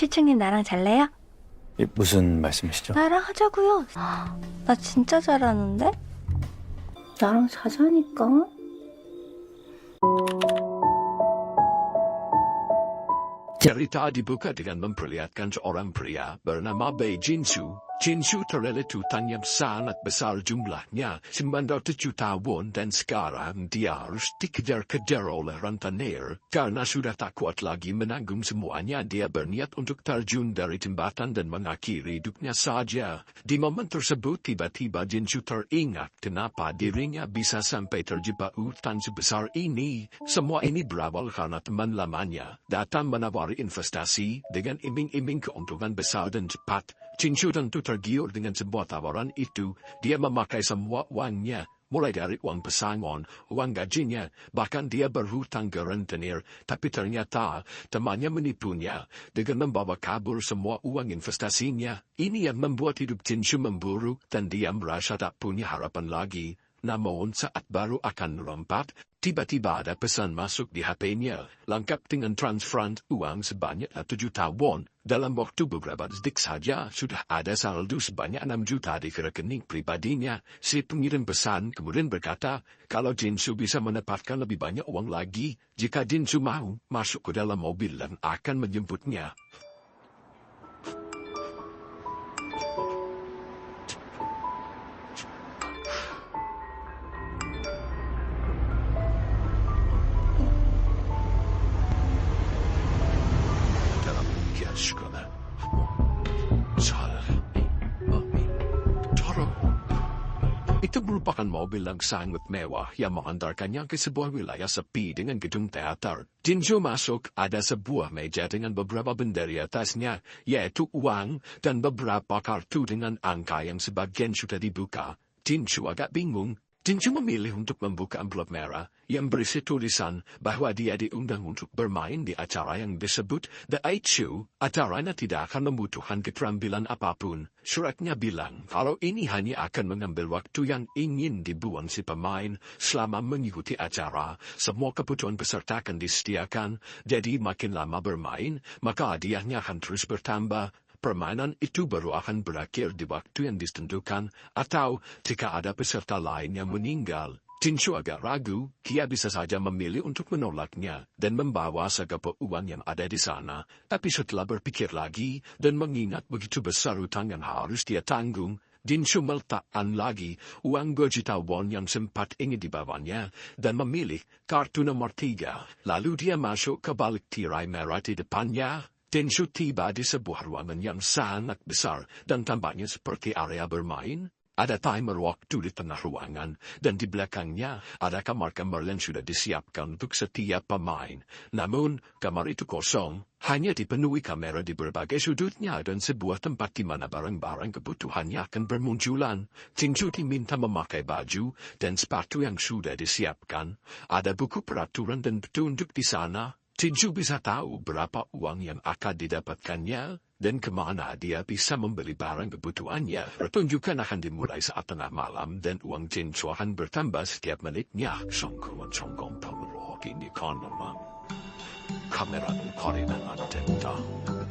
실장님 나랑 잘래요? 무슨 말씀이시죠? 나랑 하자고요. 나 진짜 잘하는데? 나랑 자자니까. Cerita dibuka dengan memperlihatkan seorang pria bernama Bei Jinsu. Jinsu terlihat utang sangat besar jumlahnya, 900 juta won, dan sekarang dia harus dikejar-kejar oleh rentenir. Karena sudah tak kuat lagi menanggung semuanya, dia berniat untuk terjun dari jembatan dan mengakhiri hidupnya saja. Di momen tersebut tiba-tiba Jinsu teringat kenapa dirinya bisa sampai terjebak utang sebesar ini. Semua ini berawal karena teman lamanya datang menawari investasi dengan iming-iming keuntungan besar dan cepat. Jinsu tentu tergiur dengan sebuah tawaran itu. Dia memakai semua uangnya, mulai dari uang pesangon, uang gajinya, bahkan dia berhutang ke rentenir. Tapi ternyata temannya menipunya dengan membawa kabur semua uang investasinya. Ini yang membuat hidup Jinsu memburuk dan dia merasa tak punya harapan lagi. Namun saat baru akan melompat, tiba-tiba ada pesan masuk di HP-nya, lengkap dengan transferan uang sebanyak 1 juta won. Dalam waktu beberapa detik saja, sudah ada saldo sebanyak 6 juta di rekening pribadinya. Si pengirim pesan kemudian berkata, kalau Jinsu bisa mendapatkan lebih banyak uang lagi, jika Jinsu mau masuk ke dalam mobil dan akan menjemputnya. Itu merupakan mobil yang sangat mewah yang mengantarkannya ke sebuah wilayah sepi dengan gedung teater. Jinsu masuk, ada sebuah meja dengan beberapa benda di atasnya, yaitu uang dan beberapa kartu dengan angka yang sebagian sudah dibuka. Jinsu agak bingung. Jinsu memilih untuk membuka amplop merah yang berisi tulisan bahwa dia diundang untuk bermain di acara yang disebut The Eight Show. Acaranya tidak akan membutuhkan keterampilan apapun. Suratnya bilang kalau ini hanya akan mengambil waktu yang ingin dibuang si pemain. Selama mengikuti acara, semua kebutuhan peserta akan disediakan. Jadi makin lama bermain, maka hadiahnya akan terus bertambah. Permainan itu baru akan berakhir di waktu yang ditentukan, atau jika ada peserta lain yang meninggal. Jinsu agak ragu, dia bisa saja memilih untuk menolaknya dan membawa segala uang yang ada di sana. Tapi setelah berpikir lagi dan mengingat begitu besar utang yang harus dia tanggung, Jinsu meletakkan lagi uang 2 juta won yang sempat ingin dibawanya dan memilih kartu nomor 3. Lalu dia masuk ke balik tirai merah di depannya. Jinsu tiba di sebuah ruangan yang sangat besar dan tampaknya seperti area bermain. Ada timer waktu di tengah ruangan dan di belakangnya ada kamar-kamar yang sudah disiapkan untuk setiap pemain. Namun, kamar itu kosong, hanya dipenuhi kamera di berbagai sudutnya dan sebuah tempat di mana barang-barang kebutuhannya akan bermunculan. Jinsu diminta memakai baju dan sepatu yang sudah disiapkan. Ada buku peraturan dan petunjuk di sana. Jinsu bisa tahu berapa uang yang akan didapatkannya dan kemana dia bisa membeli barang kebutuhannya. Pertunjukan akan dimulai saat tengah malam dan uang Jinsu akan bertambah setiap menitnya. 성공은 ini kanan. 카메라는 거리는 안 된다.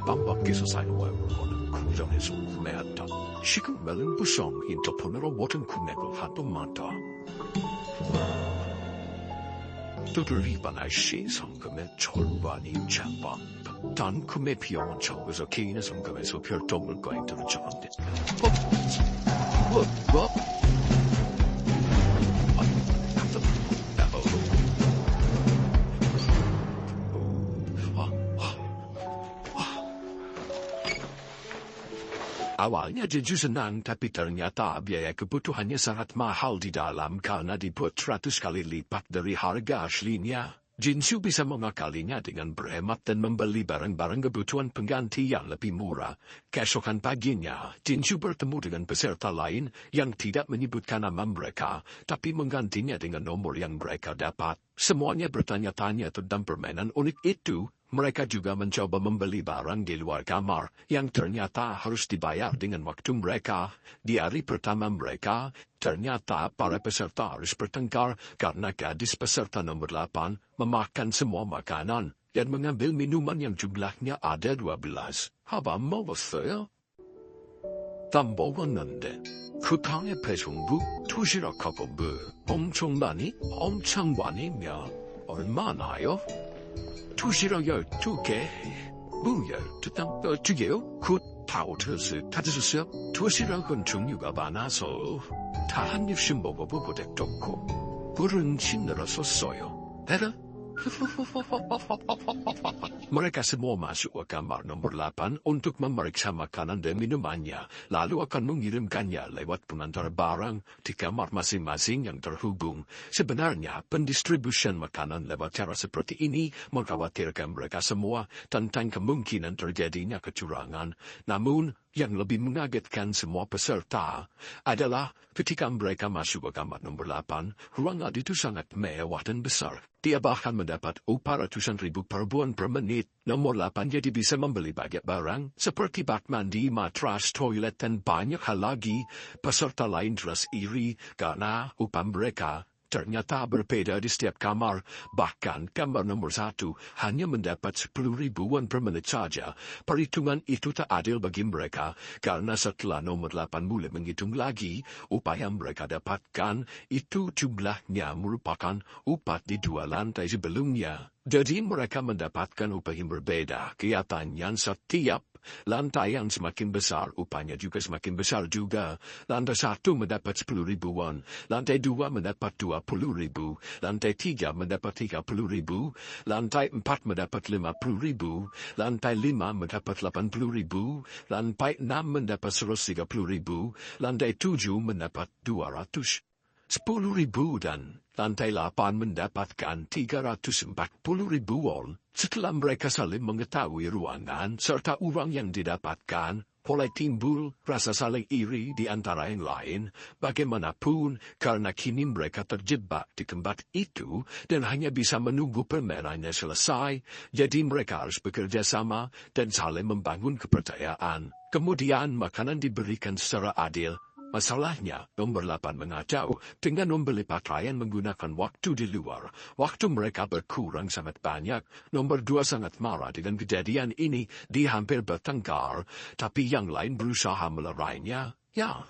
깜빡해서 사용하고는 궁정에서 구매한다. 시금멜은 부성 인터폰으로 모든 구매를 하도 많다. 두드리반할 시 성금의 절반이 차박. 단 구매 비용은 적어서 개인의 성금에서 별도 물가에 들어주는데. 뭐? Awalnya Jinsu senang, tapi ternyata biaya kebutuhannya sangat mahal di dalam karena dibuat 100 kali lipat dari harga aslinya. Jinsu bisa mengakalinya dengan berhemat dan membeli barang-barang kebutuhan pengganti yang lebih murah. Keesokan paginya, Jinsu bertemu dengan peserta lain yang tidak menyebutkan nama mereka, tapi menggantinya dengan nomor yang mereka dapat. Semuanya bertanya-tanya tentang permainan unik itu. Mereka juga mencoba membeli barang di luar kamar, yang ternyata harus dibayar dengan waktu mereka. Di hari pertama mereka, ternyata para peserta harus bertengkar karena gadis peserta nomor 8 memakan semua makanan. dan mengambil minuman yang jumlahnya ada 12. Haba mawasaya. 담보웠는데 그 당의 배송부 도시락하고 엄청 많이며 얼마나요? 도시락 12개, 무 12개요? 그 타오트스 도시락은 종류가 많아서 다 한 입씩 먹어보고 좋고 불은 신으로서 써요. Pero mereka semua masuk ke kamar nomor 8 untuk memeriksa makanan dan minumannya, lalu akan mengirimkannya lewat pengantar barang di kamar masing-masing yang terhubung. Sebenarnya, pendistribusian makanan lewat cara seperti ini mengkhawatirkan mereka semua tentang kemungkinan terjadinya kecurangan. Namun, yang lebih mengagetkan semua peserta adalah ketika mereka masuk ke kamar nomor 8, ruangan itu sangat mewah dan besar. Dia bahkan mendapat upah ratusan ribu per bulan per menit. Nomor 8 jadi bisa membeli banyak barang, seperti bak mandi, matras, toilet, dan banyak hal lagi. Peserta lain jelas iri karena upah mereka ternyata berbeda di setiap kamar. Bahkan kamar nomor 1 hanya mendapat 10 ribuan per menit saja. Perhitungan itu tak adil bagi mereka, karena setelah nomor 8 mulai menghitung lagi, upah yang mereka dapatkan itu jumlahnya merupakan upah di 2 lantai sebelumnya. Jadi mereka mendapatkan upah yang berbeda. Kelihatannya setiap lantai yang semakin besar, upahnya juga semakin besar juga. Lantai 1 mendapat 10 ribuan, lantai 2 mendapat 20 ribu, lantai 3 mendapat 30 ribu, lantai 4 mendapat 50 ribu, lantai 5 mendapat 80 ribu, lantai 6 mendapat 130 ribu, lantai 7 mendapat 210 ribu, dan lantai 8 mendapatkan 340 ribu won. Setelah mereka saling mengetahui ruangan serta uang yang didapatkan, mulai timbul rasa saling iri di antara yang lain. Bagaimanapun, karena kini mereka terjebak di tempat itu dan hanya bisa menunggu permainannya selesai, jadi mereka harus bekerja sama dan saling membangun kepercayaan. Kemudian makanan diberikan secara adil. Masalahnya, nomor 8 mengacau dengan membeli pakaian menggunakan waktu di luar. Waktu mereka berkurang sangat banyak. Nomor 2 sangat marah dengan kejadian ini. Dia hampir bertengkar, tapi yang lain berusaha melerainya. Ya,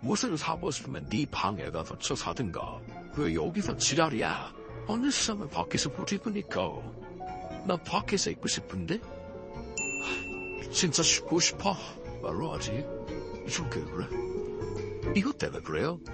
무슨 사고 싶으면 네 방에 가서 사든가. 왜 여기서 지랄이야? 어느 사람은 밖에서 보고 싶으니까. 나 밖에서 있고 싶은데? 진짜 쉬고 싶어. 말로 하지. 이렇게 그래? Iho telegreo.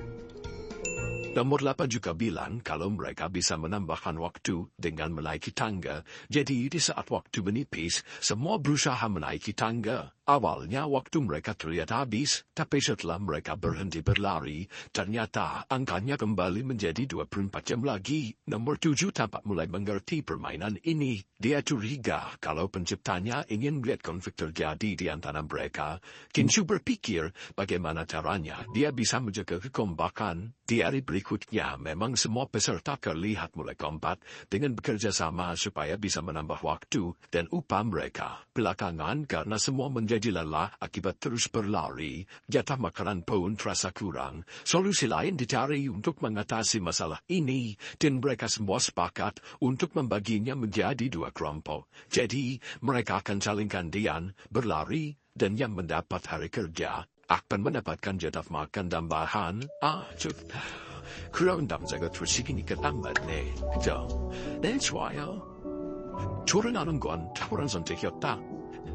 Nomor 8 juga bilang kalau mereka bisa menambahkan waktu dengan menaiki tangga. Jadi di saat waktu menipis, semua berusaha menaiki tangga. Awalnya waktu mereka terlihat habis, tapi setelah mereka berhenti berlari, ternyata angkanya kembali menjadi 24 jam lagi. Nomor 7 tampak mulai mengerti permainan ini. Dia curiga kalau penciptanya ingin melihat konflik terjadi di antara mereka. Kinshu berpikir bagaimana caranya dia bisa menjaga kekompakan. Di hari berikutnya memang semua peserta terlihat mulai kompak dengan bekerja sama supaya bisa menambah waktu dan upah mereka. Belakangan karena semua menjadi lelah akibat terus berlari, jatah makanan pun terasa kurang. Solusi lain dicari untuk mengatasi masalah ini, dan mereka semua sepakat untuk membaginya menjadi 2 kelompok. Jadi, mereka akan saling gantian, berlari, dan yang mendapat hari kerja akan mendapatkan jatah makan tambahan. 그런 남자가 둘씩이니까 딱 맞네. 그죠? 네, 좋아요. 결혼하는 건 탁월한 선택이었다.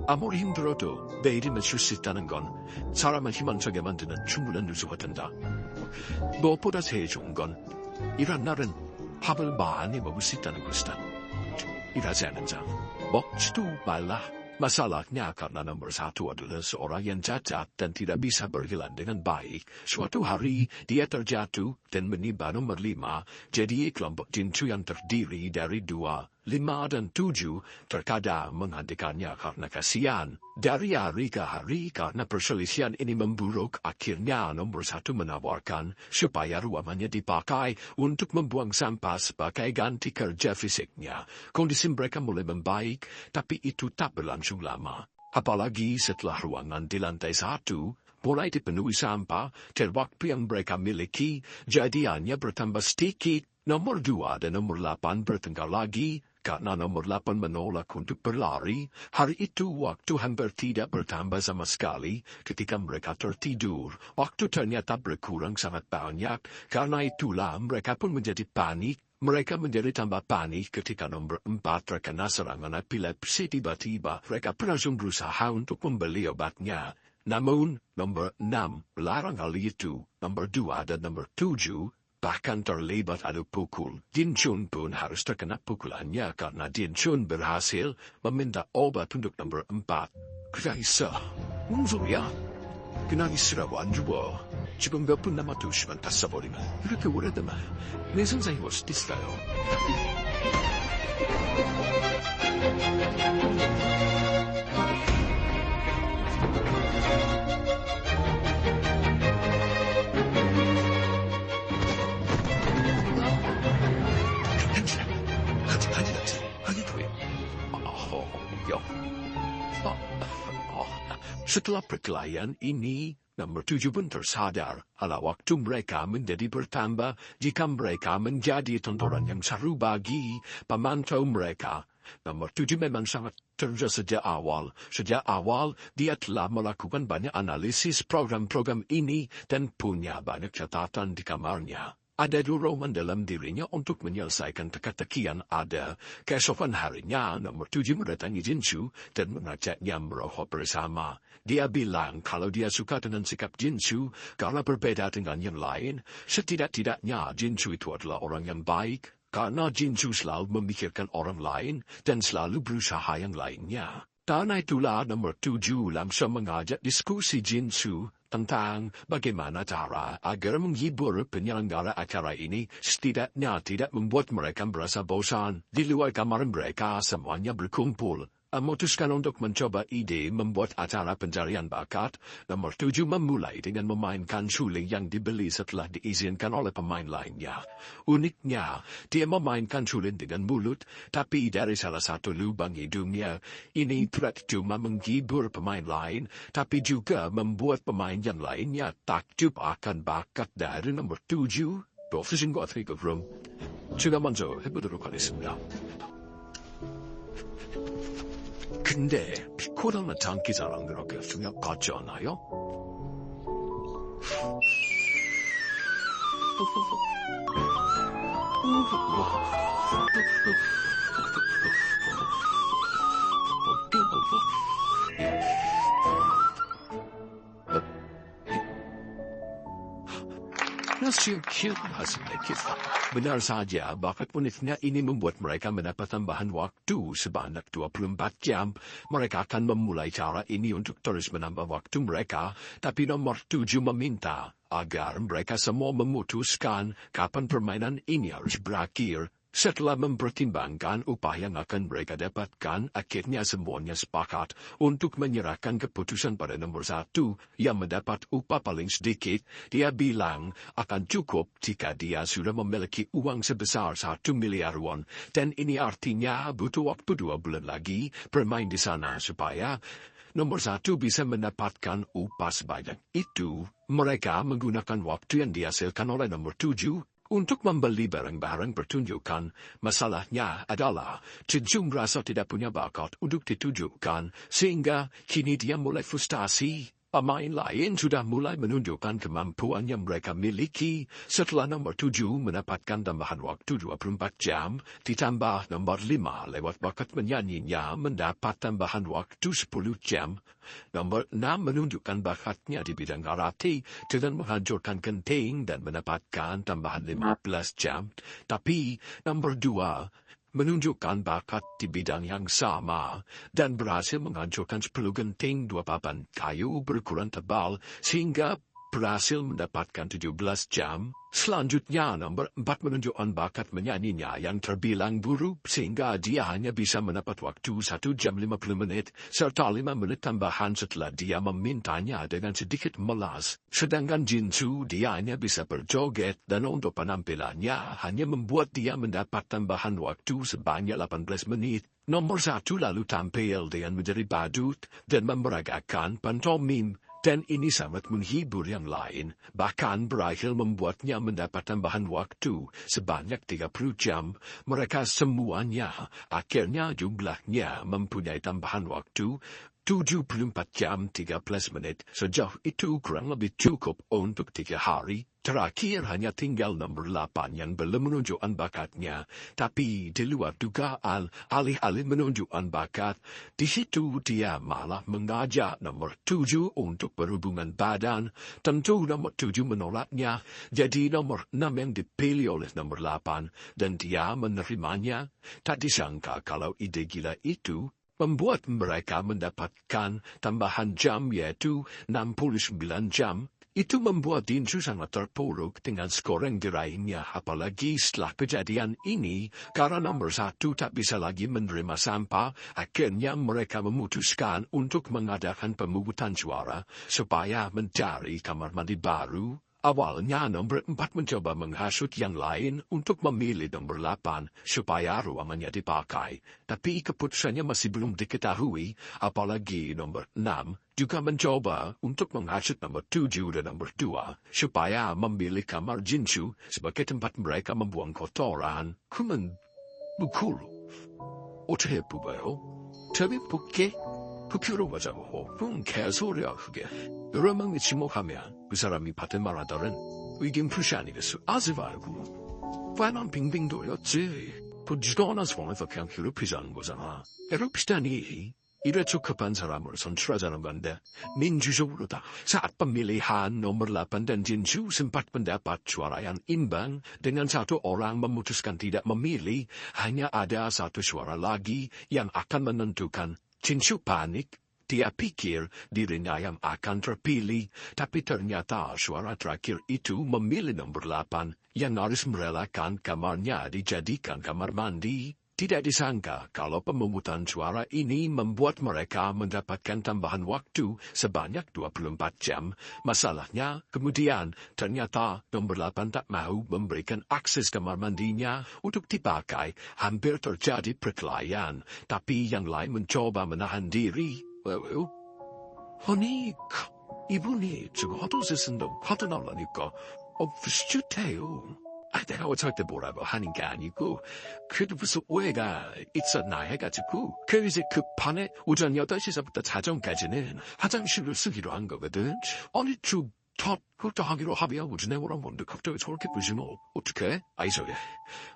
아무리 힘들어도 매일이면 쉴 수 있다는 건 사람을 희망차게 만드는 충분한 누수가 된다. 무엇보다 제일 좋은 건 이런 날은 밥을 많이 먹을 수 있다는 것이다. 일하지 않은 자, 먹지도 말라. Masalahnya karena nomor 1 adalah seorang yang cacat dan tidak bisa berjalan dengan baik. Suatu hari, dia terjatuh dan menimpa nomor 5, jadi kelompok Jinchu yang terdiri dari 2, 5 dan 7 terkadang menghentikannya karena kasihan. Dari hari ke hari karena perselisihan ini memburuk, akhirnya nomor 1 menawarkan supaya ruangannya dipakai untuk membuang sampah sebagai ganti kerja fisiknya. Kondisi mereka mulai membaik, tapi itu tak berlangsung lama. Apalagi setelah ruangan di lantai 1 mulai dipenuhi sampah dan waktu yang mereka miliki, jadi hanya bertambah sedikit. Nomor 2 dan nomor 8 bertengkar lagi karena nomor 8 menolak untuk berlari. Hari itu waktu hampir tidak bertambah sama sekali ketika mereka tertidur. Waktu ternyata berkurang sangat banyak, karena itulah mereka pun menjadi panik. Mereka menjadi tambah panik ketika nomor 4 terkena serangan epilepsi. Tiba-tiba mereka langsung berusaha untuk membeli obatnya. Namun, nomor 6 melarang hal itu. Nomor 2 dan nomor 7 bahkan terlibat adu pukul. Jin Chun pun harus terkena pukulannya karena Jin Chun berhasil meminta obat untuk nomor 4. Kaisa, mundur Kenali serawan juga. 지금 몇 분 남았으면 다 써버리면 이렇게 오래되면 내 선생이 올 수도 있어요. Setelah perkelahian ini, nomor 7 pun tersadar ala waktu mereka menjadi bertambah jika mereka menjadi tontonan yang seru bagi pemantau mereka. Nomor 7 memang sangat cerdas sejak awal. Sejak awal, dia telah melakukan banyak analisis program-program ini dan punya banyak catatan di kamarnya. Ada dorongan dalam dirinya untuk menyelesaikan teka-teki yang ada. Keesokan harinya, nomor 7 mendatangi Jinsu dan mengajaknya merokok bersama. Dia bilang kalau dia suka dengan sikap Jinsu karena berbeda dengan yang lain. Setidak-tidaknya Jinsu itu adalah orang yang baik karena Jinsu selalu memikirkan orang lain dan selalu berusaha yang lainnya. Karena itulah nomor 7 langsung mengajak diskusi Jinsu tentang bagaimana cara agar menghibur penyelenggara acara ini setidaknya tidak membuat mereka merasa bosan. Di luar kamar mereka semuanya berkumpul. Memutuskan untuk mencoba ide membuat acara pencarian bakat. Nomor 7 memulai dengan memainkan suling yang dibeli setelah diizinkan oleh pemain lainnya. Uniknya, dia memainkan suling dengan mulut, tapi dari salah satu lubang hidungnya. Ini tidak cuma menghibur pemain lain, tapi juga membuat pemain yang lainnya takjub akan bakat dari nomor 7. 없으신 것 같으니까 그럼 제가 먼저 해보도록 하겠습니다. 근데 피코라는 장기자랑 그렇게 중요 같지 않아요? Nasi cute kita. Benar saja, bakat uniknya ini membuat mereka mendapat tambahan waktu sebanyak 24 jam. Mereka akan memulai cara ini untuk terus menambah waktu mereka, tapi nomor 7 meminta agar mereka semua memutuskan kapan permainan ini harus berakhir. Setelah mempertimbangkan upah yang akan mereka dapatkan, akhirnya semuanya sepakat untuk menyerahkan keputusan pada nomor 1 yang mendapat upah paling sedikit. Dia bilang akan cukup jika dia sudah memiliki uang sebesar 1 miliar won. Dan ini artinya butuh waktu 2 bulan lagi bermain di sana supaya nomor 1 bisa mendapatkan upah sebanyak itu. Mereka menggunakan waktu yang dihasilkan oleh nomor 7 untuk membeli barang-barang pertunjukan. Masalahnya adalah Jinsu merasa tidak punya bakat untuk ditunjukkan, sehingga kini dia mulai frustasi. Pemain lain sudah mulai menunjukkan kemampuan yang mereka miliki. Setelah nomor 7 mendapatkan tambahan waktu 24 jam, ditambah nomor 5 lewat bakat menyanyinya mendapat tambahan waktu 10 jam. Nomor 6 menunjukkan bakatnya di bidang karate dengan menghancurkan genting dan mendapatkan tambahan 15 jam. Tapi nomor 2 menunjukkan bakat di bidang yang sama dan berhasil menghancurkan 10 genting 2 papan kayu berukuran tebal sehingga berhasil mendapatkan 17 jam. Selanjutnya nomor 4 menunjukkan bakat menyanyinya yang terbilang buruk sehingga dia hanya bisa mendapat waktu 1 jam 50 menit serta 5 menit tambahan setelah dia memintanya dengan sedikit melas. Sedangkan Jinsu dia hanya bisa berjoget dan untuk penampilannya hanya membuat dia mendapat tambahan waktu sebanyak 18 menit. Nomor 1 lalu tampil dengan menjadi badut dan memeragakan pantomim. Dan ini sangat menghibur yang lain, bahkan berakhir membuatnya mendapat tambahan waktu sebanyak 30 jam. Mereka semuanya akhirnya jumlahnya mempunyai tambahan waktu 74 jam 13 menit. Sejauh itu kurang lebih cukup untuk 3 hari. Terakhir hanya tinggal nomor 8 yang belum menunjukkan bakatnya. Tapi di luar dugaan, alih-alih menunjukkan bakat, di situ dia malah mengajak nomor 7 untuk berhubungan badan. Tentu nomor 7 menolaknya, jadi nomor 6 yang dipilih oleh nomor 8, dan dia menerimanya. Tak disangka kalau ide gila itu membuat mereka mendapatkan tambahan jam yaitu 69 jam. Itu membuat Jinsu sangat terpuruk dengan skor yang diraihnya, apalagi setelah kejadian ini, karena nomor 1 tak bisa lagi menerima sampah, akhirnya mereka memutuskan untuk mengadakan pemungutan suara supaya mencari kamar mandi baru. Awalnya nomor 4 mencoba menghasut yang lain untuk memilih nomor 8 supaya ruangannya dipakai, tapi keputusannya masih belum diketahui, apalagi nomor 6 juga mencoba untuk menghasut nomor 7 dan nomor 2 supaya memilih kamar Jinsu sebagai tempat mereka membuang kotoran. Kuman bukulu. 어떻게 뽑아요? 저비 뽑게? 부표로 가자고. 그건 개소리야 그게. 여러 명이 지목하면 그 사람이 받은 말하더는 의견표시 아니겠어. 아지 말고. 왜난 빙빙 돌렸지. 보지도 않은 상황에서 그냥 괴롭히자는 거잖아. 괴롭히다니. 이래서 급한 사람을 선출하자는 건데 민주적으로다. Saat pemilihan nomor 8 dan Jinsu sempat mendapat suara yang imbang dengan satu orang memutuskan tidak memilih, hanya ada satu suara lagi yang akan menentukan. Jinsu panik. Dia pikir dirinya yang akan terpilih, tapi ternyata suara terakhir itu memilih nomor 8 yang harus merelakan kamarnya dijadikan kamar mandi. Tidak disangka kalau pemungutan suara ini membuat mereka mendapatkan tambahan waktu sebanyak 24 jam. Masalahnya, kemudian ternyata nomor 8 tak mau memberikan akses kamar mandinya untuk dipakai. Hampir terjadi perkelahian, tapi yang lain mencoba menahan diri. 아니, 이분이 지금 허도세쓴다고 화도나오라니까 비슷해요. 내가 어쩔 때 뭐라고 하는 게 아니고 그래도 무슨 오해가 있었나 해가지고 그 이제 급판에 오전 8시서부터 자정까지는 화장실을 쓰기로 한 거거든. 아니 그것도 하기로 합의하고 지내보란 건데 갑자기 저렇게 보시면 어떡해? 저게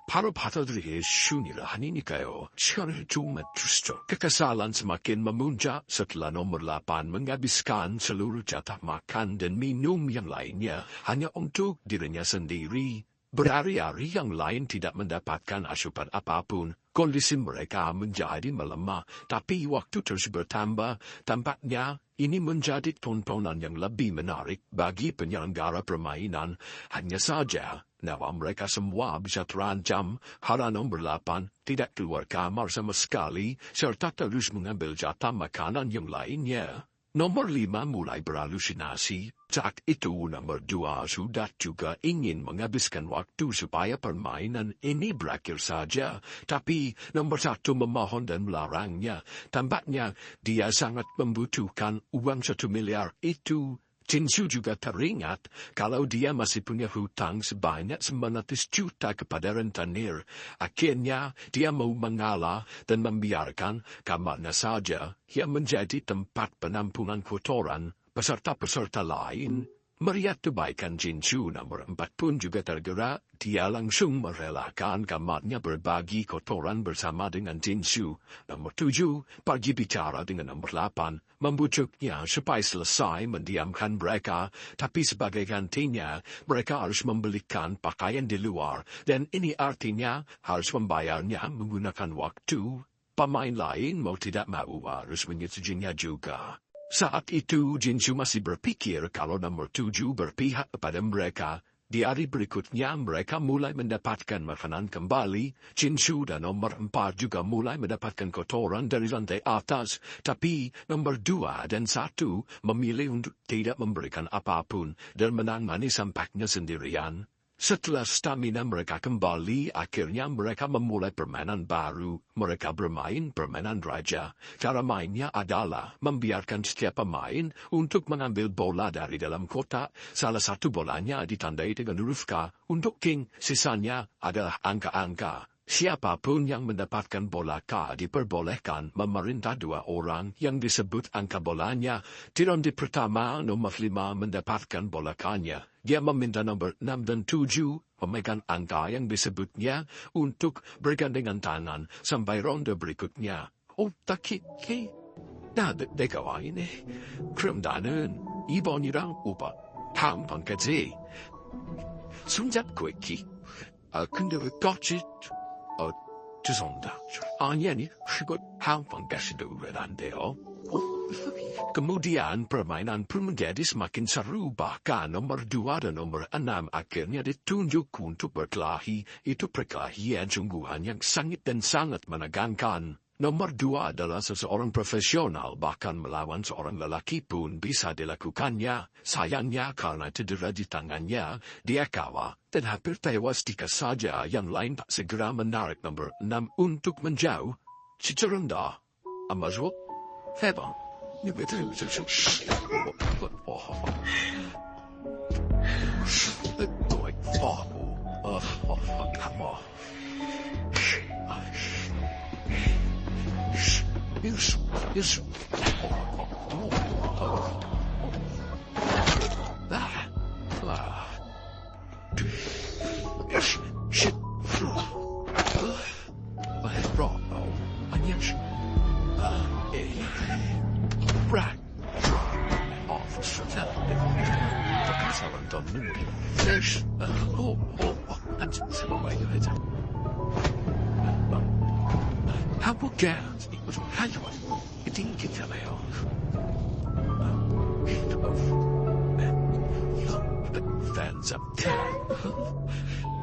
바로 받아들이기 쉬운 일은 아니니까요. 시간을 조금만 주시죠. Kekesalan semakin memuncak setelah nomor 8 menghabiskan seluruh jatah makan dan minum yang lainnya hanya untuk dirinya sendiri. Berhari-hari yang lain tidak mendapatkan asupan apapun. Kondisi mereka menjadi melemah, tapi waktu terus bertambah. Tampaknya ini menjadi tontonan yang lebih menarik bagi penyelenggara permainan. Hanya saja, nyawa mereka semua bisa terancam karena nomor 8 tidak keluar kamar sama sekali, serta terus mengambil jatah makanan yang lainnya. Nomor 5 mulai berhalusinasi. Saat itu nomor 2 sudah juga ingin menghabiskan waktu supaya permainan ini berakhir saja. Tapi nomor 1 memohon dan melarangnya. Tampaknya dia sangat membutuhkan uang 1 miliar itu. Jinsu juga teringat kalau dia masih punya hutang sebanyak 900 juta kepada rentenir. Akhirnya dia mau mengalah dan membiarkan kamarnya saja yang menjadi tempat penampungan kotoran peserta-peserta lain. Melihat kebaikan Jinsu, nomor 4 pun juga tergerak. Dia langsung merelakan kamarnya berbagi kotoran bersama dengan Jinsu. Nomor 7 pergi bicara dengan nomor 8, membujuknya supaya selesai mendiamkan mereka. Tapi sebagai gantinya, mereka harus membelikan pakaian di luar. Dan ini artinya harus membayarnya menggunakan waktu. Pemain lain mau tidak mau harus menyetujuinya juga. Saat itu Jinsu masih berpikir kalau nomor 7 berpihak kepada mereka. Di hari berikutnya mereka mulai mendapatkan makanan kembali. Jinsu dan nomor 4 juga mulai mendapatkan kotoran dari lantai atas. Tapi nomor 2 dan 1 memilih untuk tidak memberikan apapun dan menangani sampahnya sendirian. Setelah stamina mereka kembali, akhirnya mereka memulai permainan baru. Mereka bermain permainan raja. Cara mainnya adalah membiarkan setiap pemain untuk mengambil bola dari dalam kotak. Salah satu bolanya ditandai dengan huruf K untuk king. Sisanya adalah angka-angka. Siapapun yang mendapatkan bola K diperbolehkan memerintah 2 orang yang disebut angka bolanya. Di ronde pertama, nomor 5 mendapatkan bola K-nya. Dia meminta nomor 6 dan 7 memegang angka yang disebutnya untuk bergandengan tangan sampai ronde berikutnya. Oh, takiki. Nah, dekawa ini. Kremdanen, ibonirang upa. Hampang kazi. Sunjap kweki. Kunde gotchit. 죄송합니다. 아니, 그것 한번 가시도 왜안돼요? Kemudian permainan pun menjadi semakin seru, bahkan nomor 2 dan nomor 6 akhirnya ditunjuk untuk berkelahi. Itu perkelahian sungguhan yang sangat dan sangat menegangkan. Nomor 2 adalah seseorang profesional, bahkan melawan seorang lelaki pun bisa dilakukannya. Sayangnya karena cedera di tangannya, dia kalah dan hampir tewas jika saja yang lain tak segera menarik nomor 6 untuk menjauh. Cicerunda, Amazul, Hebang, Yes. Shit. Right.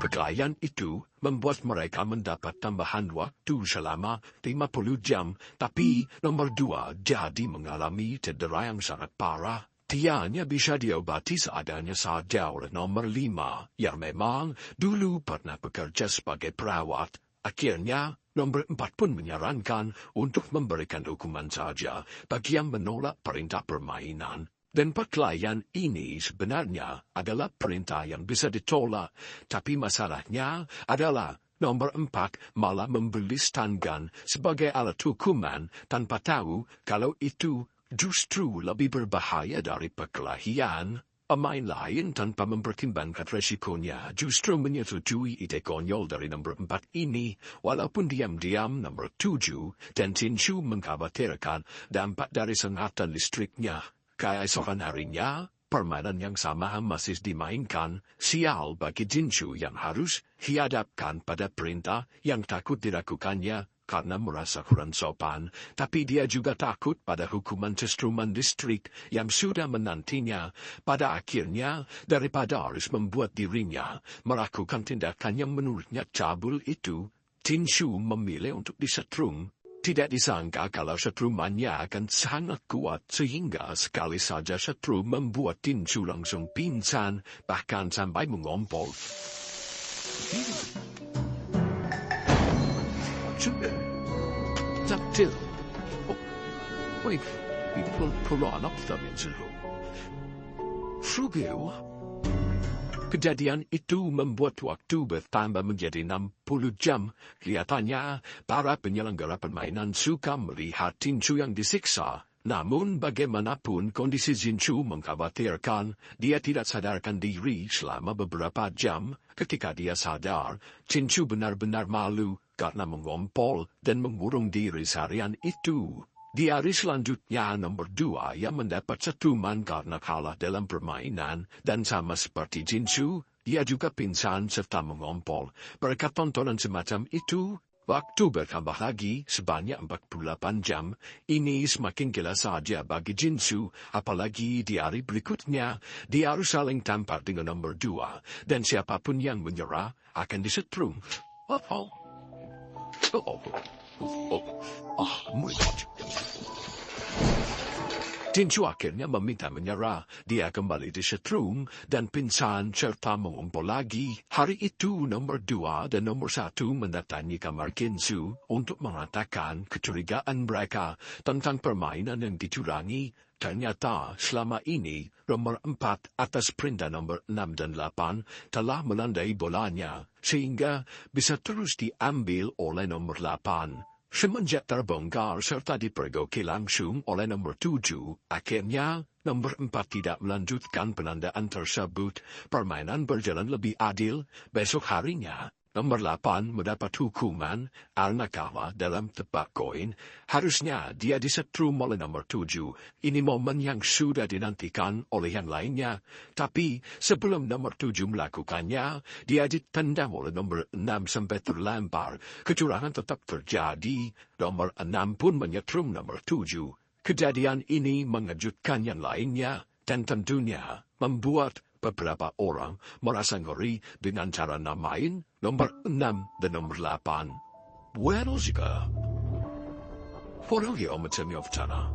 Perkelahian itu membuat mereka mendapat tambahan waktu selama 50 jam, tapi nomor 2 jadi mengalami cedera yang sangat parah. Dia hanya bisa diobati seadanya saja oleh nomor 5, yang memang dulu pernah bekerja sebagai perawat. Akhirnya, nomor 4 pun menyarankan untuk memberikan hukuman saja bagi yang menolak perintah permainan. Dan perkelahian ini sebenarnya adalah perintah yang bisa ditolak, tapi masalahnya adalah nomor 4 malah membeli stun gun sebagai alat hukuman tanpa tahu kalau itu justru lebih berbahaya dari perkelahian. Pemain lain tanpa mempertimbangkan resikonya justru menyetujui ide konyol dari nomor 4 ini, walaupun diam-diam nomor 7 dan Tinshu mengkhawatirkan dampak dari sengatan listriknya. Keesokan harinya, permainan yang sama masih dimainkan. Sial bagi Tinshu yang harus dihadapkan pada perintah yang takut dilakukannya karena merasa kurang sopan, tapi dia juga takut pada hukuman kestruman listrik yang sudah menantinya. Pada akhirnya, daripada harus membuat dirinya melakukan tindakan yang menurutnya cabul itu, Tinshu memilih untuk disetrum. Tidak disangka kalau setrumannya akan sangat kuat sehingga sekali saja setrum membuat Tinshu langsung pingsan, bahkan sampai mengompol. Zaptil. Wait, pull on up the Frugil. Kejadian itu membuat waktu bertambah menjadi 60 jam. Kelihatannya, para penyelenggara permainan suka melihat Tinshu yang disiksa. Namun bagaimanapun kondisi Tinshu mengkhawatirkan, dia tidak sadarkan diri selama beberapa jam. Ketika dia sadar, Tinshu benar-benar malu karena mengompol dan mengurung diri seharian itu. Di hari selanjutnya nomor 2 yang mendapat setruman karena kalah dalam permainan, dan sama seperti Tinshu, dia juga pingsan serta mengompol. Berkat tontonan semacam itu, waktu bertambah lagi sebanyak 48 jam. Ini semakin gila saja bagi Tinshu, apalagi di hari berikutnya, dia harus saling tampar dengan nomor 2, dan siapapun yang menyerah akan disetrum. Tinju akhirnya meminta menyerah. Dia kembali di setrum dan pingsan serta mengumpul lagi. Hari itu nomor 2 dan nomor 1 mendatangi kamar Kinsu untuk mengatakan kecurigaan mereka tentang permainan yang dicurangi. Ternyata selama ini nomor 4 atas perintah nomor 6 dan 8 telah melandai bolanya sehingga bisa terus diambil oleh nomor 8. Semenjak terbongkar serta dipergoki langsung oleh nomor 7, akhirnya nomor 4 tidak melanjutkan penandaan tersebut. Permainan berjalan lebih adil. Besok harinya, nomor 8 mendapat hukuman karena kalah dalam tebak koin. Harusnya dia disetrum oleh nomor 7. Ini momen yang sudah dinantikan oleh yang lainnya. Tapi sebelum nomor 7 melakukannya, dia ditendang oleh nomor 6 sampai terlempar. Kecurangan tetap terjadi. Nomor 6 pun menyetrum nomor 7. Kejadian ini mengejutkan yang lainnya dan tentunya membuat beberapa orang merasa ngeri dengan cara namain nomor 6 dan nomor 8. Well, juga. Walau ya macam of tanah.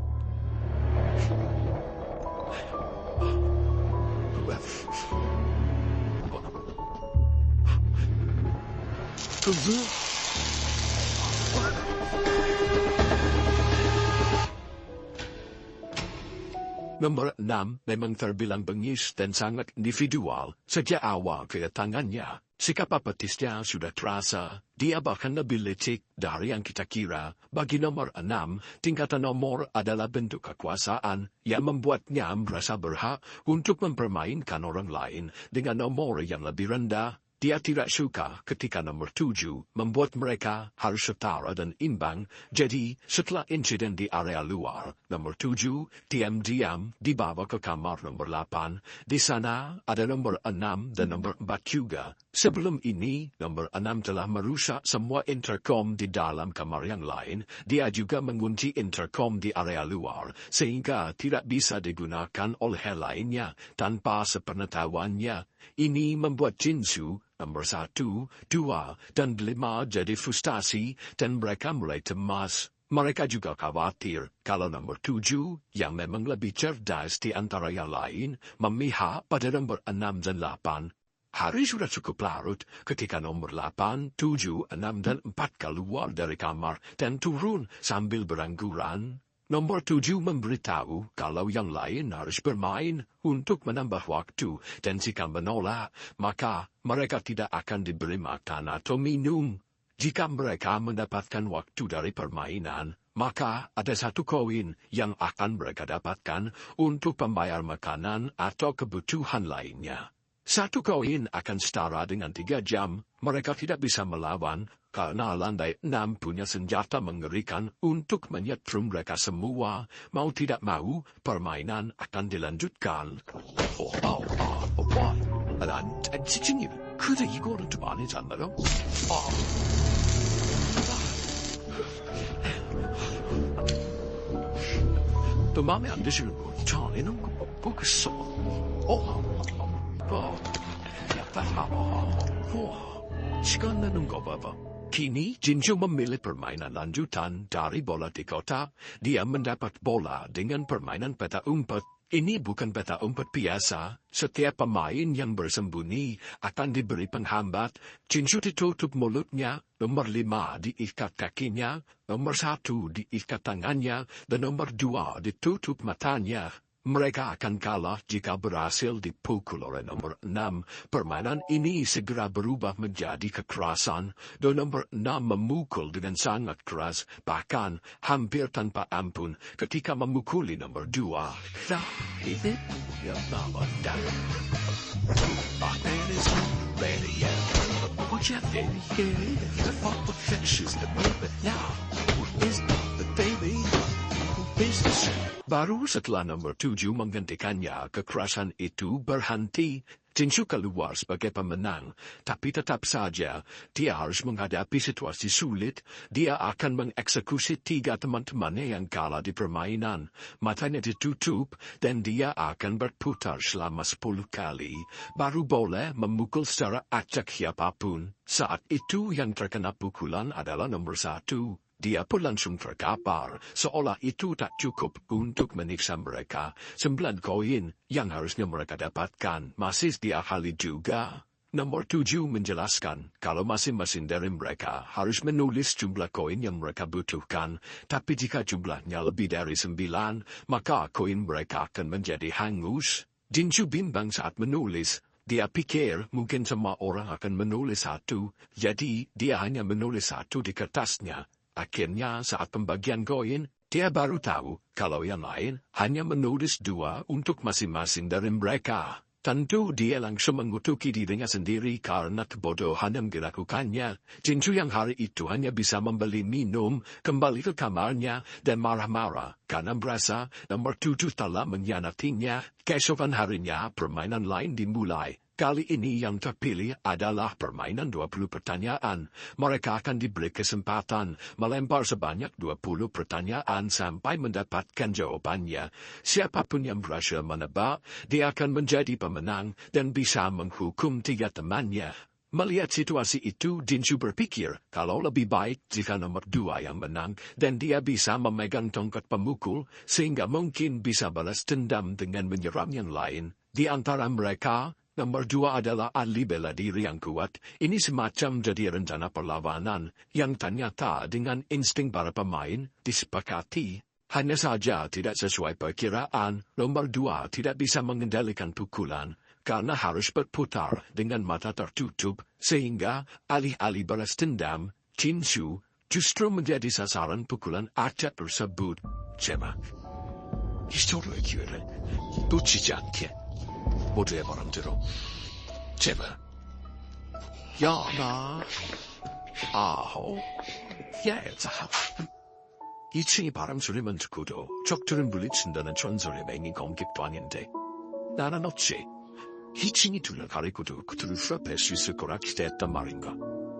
Nomor 6 memang terbilang bengis dan sangat individual. Sejak awal kedatangannya, sikap apatisnya sudah terasa. Dia bahkan lebih licik dari yang kita kira. Bagi nomor 6, tingkatan nomor adalah bentuk kekuasaan yang membuatnya merasa berhak untuk mempermainkan orang lain dengan nomor yang lebih rendah. Dia tidak suka ketika nomor 7 membuat mereka harus setara dan imbang. Jadi, setelah insiden di area luar, nomor 7 diam-diam dibawa ke kamar nomor 8. Di sana ada nomor 6 dan nomor 4 juga. Sebelum ini, nomor 6 telah merusak semua intercom di dalam kamar yang lain. Dia juga mengunci intercom di area luar, sehingga tidak bisa digunakan oleh lainnya tanpa sepengetahuannya. Ini membuat Jinsu nomor 1, 2, dan 5 jadi frustasi dan mereka mulai cemas. Mereka juga khawatir kalau nomor 7, yang memang lebih cerdas di antara yang lain, memihak pada nomor 6 dan 8. Hari sudah cukup larut ketika nomor 8, 7, 6, dan 4 keluar dari kamar dan turun sambil berangguran. Nomor 7 memberitahu kalau yang lain harus bermain untuk menambah waktu dan jika menolak, maka mereka tidak akan diberi makan atau minum. Jika mereka mendapatkan waktu dari permainan, maka ada 1 koin yang akan mereka dapatkan untuk membayar makanan atau kebutuhan lainnya. 1 koin akan setara dengan 3 jam. Mereka tidak bisa melawan karena landai 6 punya senjata mengerikan untuk menyetrum mereka semua. Mau tidak mau, permainan akan dilanjutkan. 지진이 그래 이거는 좀 아니지 않나요? 또 마음에 안 드시는 거 전에는 보겠어. 시간 내는 거 봐봐. Kini, Jinju memilih permainan lanjutan dari bola di kotak. Dia mendapat bola dengan permainan peta umpet. Ini bukan peta umpet biasa. Setiap pemain yang bersembunyi akan diberi penghambat. Jinju ditutup mulutnya. Nomor 5 diikat kakinya. Nomor 1 diikat tangannya. Dan nomor 2 ditutup matanya. Mereka akan kalah jika berhasil dipukul oleh nomor 6. Permainan ini segera berubah menjadi kekerasan. Dan nomor 6 memukul dengan sangat keras, bahkan hampir tanpa ampun ketika memukuli nomor 2. Nah, ini yang nama dan Batman is ready yet. What's your baby? The pop affections the baby now. Is the baby? Business. Baru setelah nomor 7 menggantikannya, kekerasan itu berhenti. Jinsu keluar sebagai pemenang, tapi tetap saja dia harus menghadapi situasi sulit. Dia akan mengeksekusi 3 teman-temannya yang kalah di permainan. Matanya ditutup dan dia akan berputar selama 10 kali. Baru boleh memukul secara acak siapapun. Saat itu yang terkena pukulan adalah nomor 1. dia pun langsung terkapar, seolah itu tak cukup untuk menyiksa mereka. 9 koin yang harusnya mereka dapatkan masih diakali juga. Nomor 7 menjelaskan kalau masing-masing dari mereka harus menulis jumlah koin yang mereka butuhkan, tapi jika jumlahnya lebih dari 9, maka koin mereka akan menjadi hangus. Jinju bimbang saat menulis. Dia pikir mungkin semua orang akan menulis 1, jadi dia hanya menulis 1 di kertasnya. Akhirnya saat pembagian koin, dia baru tahu kalau yang lain hanya menulis 2 untuk masing-masing dari mereka. Tentu dia langsung mengutuki dirinya sendiri karena kebodohan yang dilakukannya. Jinju yang hari itu hanya bisa membeli minum, kembali ke kamarnya, dan marah-marah karena merasa nomor 7 telah mengkhianatinya. Keesokan harinya permainan lain dimulai. Kali ini yang terpilih adalah permainan 20 pertanyaan. Mereka akan diberi kesempatan melempar sebanyak 20 pertanyaan sampai mendapatkan jawabannya. Siapapun yang berhasil menebak, dia akan menjadi pemenang dan bisa menghukum 3 temannya. Melihat situasi itu, Jinju berpikir kalau lebih baik jika nomor 2 yang menang dan dia bisa memegang tongkat pemukul sehingga mungkin bisa balas dendam dengan menyerang yang lain. Di antara mereka, nomor 2 adalah ahli bela diri yang kuat. Ini semacam jadi rencana perlawanan yang ternyata dengan insting para pemain disepakati. Hanya saja tidak sesuai perkiraan, nomor 2 tidak bisa mengendalikan pukulan karena harus berputar dengan mata tertutup, sehingga alih-alih balas dendam, Jinju justru menjadi sasaran pukulan acak tersebut. 제발, 히스토리의 기회를 놓치지 않게. 모두의 바람대로 제발 야나 아홉 야자 2층이 바람 소리만 듣고도 적들은 물리친다는 전설의 맹인 검객도 아닌데 나는 어찌 2층이 둘을 가리고도 그들을 수rap할 수 있을 거라 기대했단 말인가.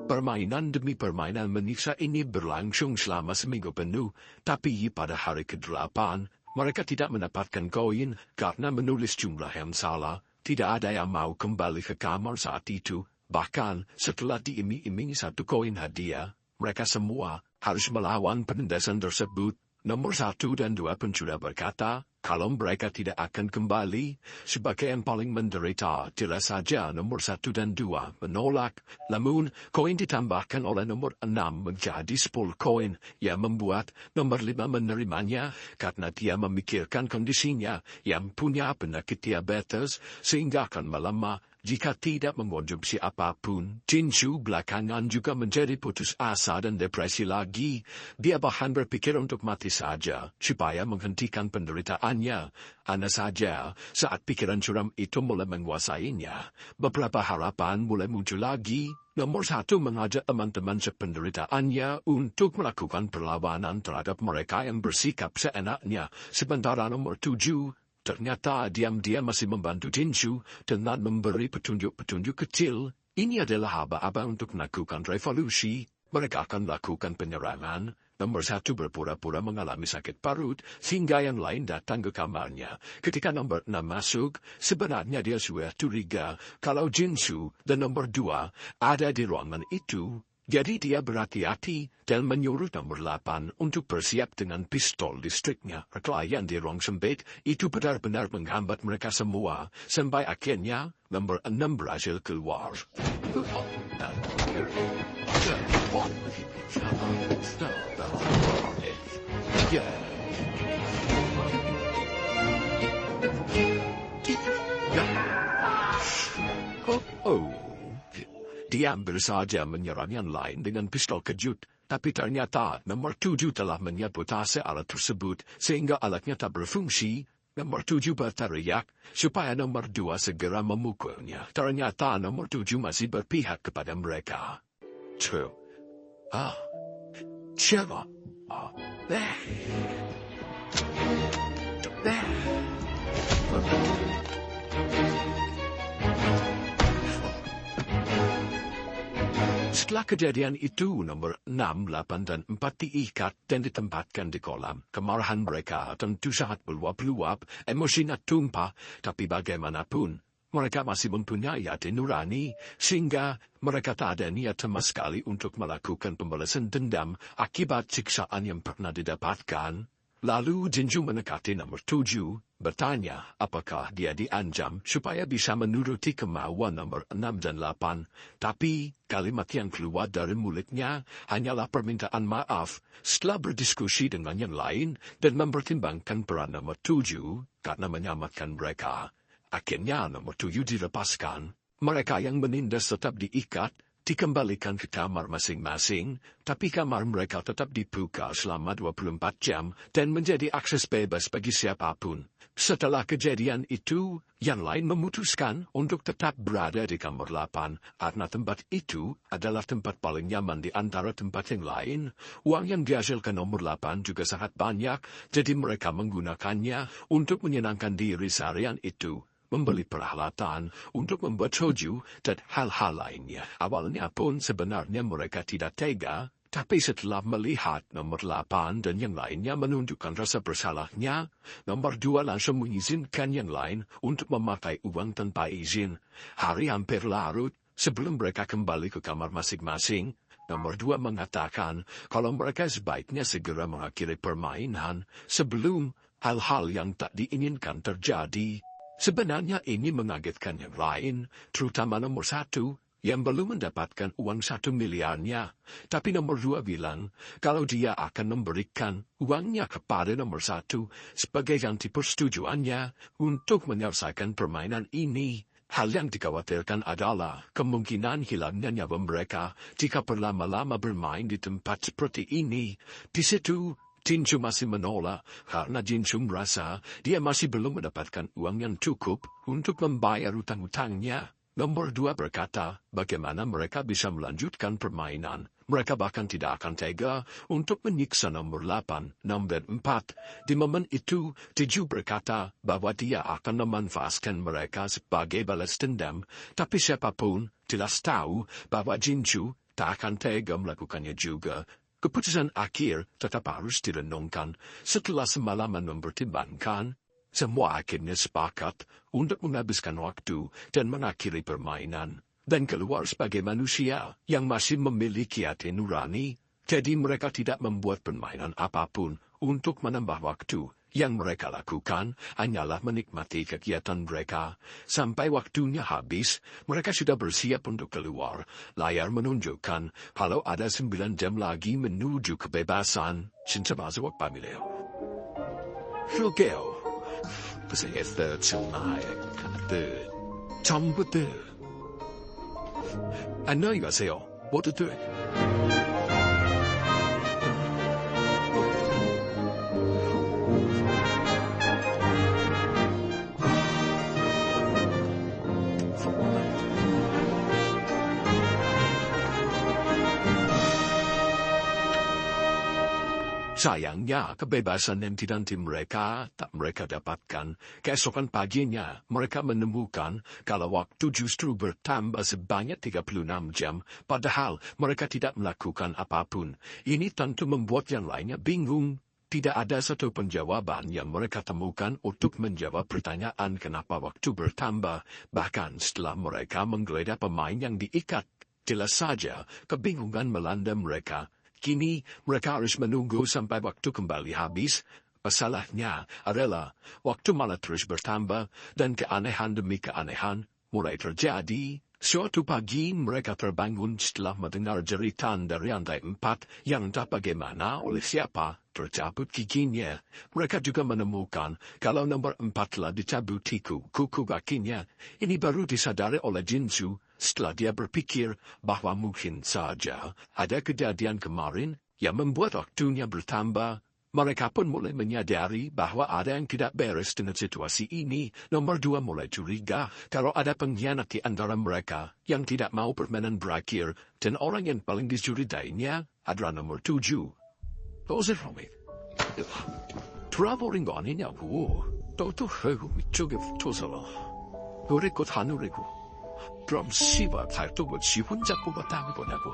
Permainan demi permainan menyiksa ini berlangsung selama seminggu penuh, tapi pada hari ke-8 mereka tidak mendapatkan koin karena menulis jumlah yang salah. Tidak ada yang mau kembali ke kamar saat itu. Bahkan setelah diiming-imingi 1 koin hadiah, mereka semua harus melawan penindasan tersebut. Nomor 1 dan 2 pun sudah berkata kalau mereka tidak akan kembali. Sebagai yang paling menderita, tidak saja nomor 1 dan 2 menolak. Namun, koin ditambahkan oleh nomor 6 menjadi 10 koin yang membuat nomor 5 menerimanya karena dia memikirkan kondisinya yang punya penyakit diabetes sehingga akan melemah jika tidak mengonsumsi apapun. Jinju belakangan juga menjadi putus asa dan depresi lagi. Dia bahkan berpikir untuk mati saja supaya menghentikan penderitaannya. Hanya saja, saat pikiran suram itu mulai menguasainya, beberapa harapan mulai muncul lagi. Nomor 1 mengajak teman-teman sependeritaannya untuk melakukan perlawanan terhadap mereka yang bersikap seenaknya. Sementara nomor 7 ternyata diam-diam masih membantu Jinju dengan memberi petunjuk-petunjuk kecil. Ini adalah aba-aba untuk melakukan revolusi. Mereka akan melakukan penyerangan. Nomor 1 berpura-pura mengalami sakit parut sehingga yang lain datang ke kamarnya. Ketika nomor 6 masuk, sebenarnya dia sudah curiga kalau Jinju dan nomor 2 ada di ruangan itu. Jadi dia berhati-hati dan menyuruh nomor 8 untuk bersiap dengan pistol listriknya. Klien di ruang sempit itu benar-benar menghambat mereka semua, sampai akhirnya nomor 6 berhasil keluar. Dia hampir saja menyerang yang lain dengan pistol kejut, tapi ternyata nomor 7 telah menyabotase alat tersebut sehingga alatnya tak berfungsi. Nomor 7 berteriak supaya nomor 2 segera memukulnya. Ternyata nomor 7 masih berpihak kepada mereka. Siapa? Setelah kejadian itu, nomor 6, 8, dan 4 diikat dan ditempatkan di kolam. Kemarahan mereka tentu sangat meluap-luap, emosinya tumpah, tapi bagaimanapun, mereka masih mempunyai hati nurani, sehingga mereka tak ada niat sama sekali untuk melakukan pembalasan dendam akibat siksaan yang pernah didapatkan. Lalu Jinju mendekati nomor 7, bertanya apakah dia diancam supaya bisa menuruti kemauan nomor 6 dan 8. Tapi kalimat yang keluar dari mulutnya hanyalah permintaan maaf setelah berdiskusi dengan yang lain dan mempertimbangkan peran nomor 7 karena menyelamatkan mereka. Akhirnya nomor 7 dilepaskan. Mereka yang menindas tetap diikat, dikembalikan ke kamar masing-masing, tapi kamar mereka tetap dibuka selama 24 jam dan menjadi akses bebas bagi siapapun. Setelah kejadian itu, yang lain memutuskan untuk tetap berada di kamar 8, karena tempat itu adalah tempat paling nyaman di antara tempat yang lain. Uang yang dihasilkan nomor 8 juga sangat banyak, jadi mereka menggunakannya untuk menyenangkan diri seharian itu. Membeli peralatan untuk membuat soju dan hal-hal lainnya. Awalnya pun sebenarnya mereka tidak tega, tapi setelah melihat nomor 8 dan yang lainnya menunjukkan rasa bersalahnya, nomor 2 langsung mengizinkan yang lain untuk memakai uang tanpa izin. Hari hampir larut, sebelum mereka kembali ke kamar masing-masing, nomor 2 mengatakan kalau mereka sebaiknya segera mengakhiri permainan sebelum hal-hal yang tak diinginkan terjadi. Sebenarnya ini mengagetkan yang lain, terutama nomor 1, yang belum mendapatkan uang 1 miliarnya. Tapi nomor 2 bilang, kalau dia akan memberikan uangnya kepada nomor 1 sebagai ganti persetujuannya untuk menyelesaikan permainan ini. Hal yang dikhawatirkan adalah kemungkinan hilangnya nyawa mereka jika berlama-lama bermain di tempat seperti ini. Di situ, Jinju masih menolak karena Jinju merasa dia masih belum mendapatkan uang yang cukup untuk membayar utang-utangnya. Nomor 2 berkata, bagaimana mereka bisa melanjutkan permainan. Mereka bahkan tidak akan tega untuk menyiksa nomor 8, 6, dan 4. Di momen itu, Jinju berkata bahwa dia akan memanfaatkan mereka sebagai balas dendam. Tapi siapapun jelas tahu bahwa Jinju tak akan tega melakukannya juga. Keputusan akhir tetap harus direnungkan. Setelah semalaman mempertimbangkan, semua akhirnya sepakat untuk menghabiskan waktu dan mengakhiri permainan. Dan keluar sebagai manusia yang masih memiliki hati nurani. Jadi mereka tidak membuat permainan apapun untuk menambah waktu. Yang mereka lakukan hanyalah menikmati kegiatan mereka. Sampai waktunya habis, mereka sudah bersiap untuk keluar. Layar menunjukkan kalau ada 9 jam lagi menuju kebebasan. Shinsabazo pamileo. Flugeo. Saya third tonight. Third. 전부 third. 안녕히 가세요. 모두들. Sayangnya, kebebasan yang dinanti mereka tak mereka dapatkan. Keesokan paginya, mereka menemukan kalau waktu justru bertambah sebanyak 36 jam, padahal mereka tidak melakukan apapun. Ini tentu membuat yang lainnya bingung. Tidak ada satu penjawaban yang mereka temukan untuk menjawab pertanyaan kenapa waktu bertambah. Bahkan setelah mereka menggeledah pemain yang diikat, jelas saja kebingungan melanda mereka. Kini mereka harus menunggu sampai waktu kembali habis. Masalahnya adalah waktu malah terus bertambah dan keanehan demi keanehan mulai terjadi. Suatu pagi mereka terbangun setelah mendengar jeritan dari lantai 4 yang entah bagaimana oleh siapa tercabut giginya. Mereka juga menemukan kalau nomor 4 telah dicabut kuku kakinya. Ini baru disadari oleh Jinju setelah dia berpikir bahwa mungkin saja ada kejadian kemarin yang membuat waktunya bertambah. Mereka pun mulai menyadari bahwa ada yang tidak beres dengan situasi ini. Nomor 2 mulai curiga kalau ada pengkhianat di antara mereka yang tidak mau permainan berakhir, dan orang yang paling dicurigainya adalah nomor 7. 어제 밤에 돌아버린거 아니냐고. 너도 회고 이쪽에 붙어서 노래 꽃 하늘이고 그럼 씨발 발톱을 지 혼자 뽑았다는 거냐고.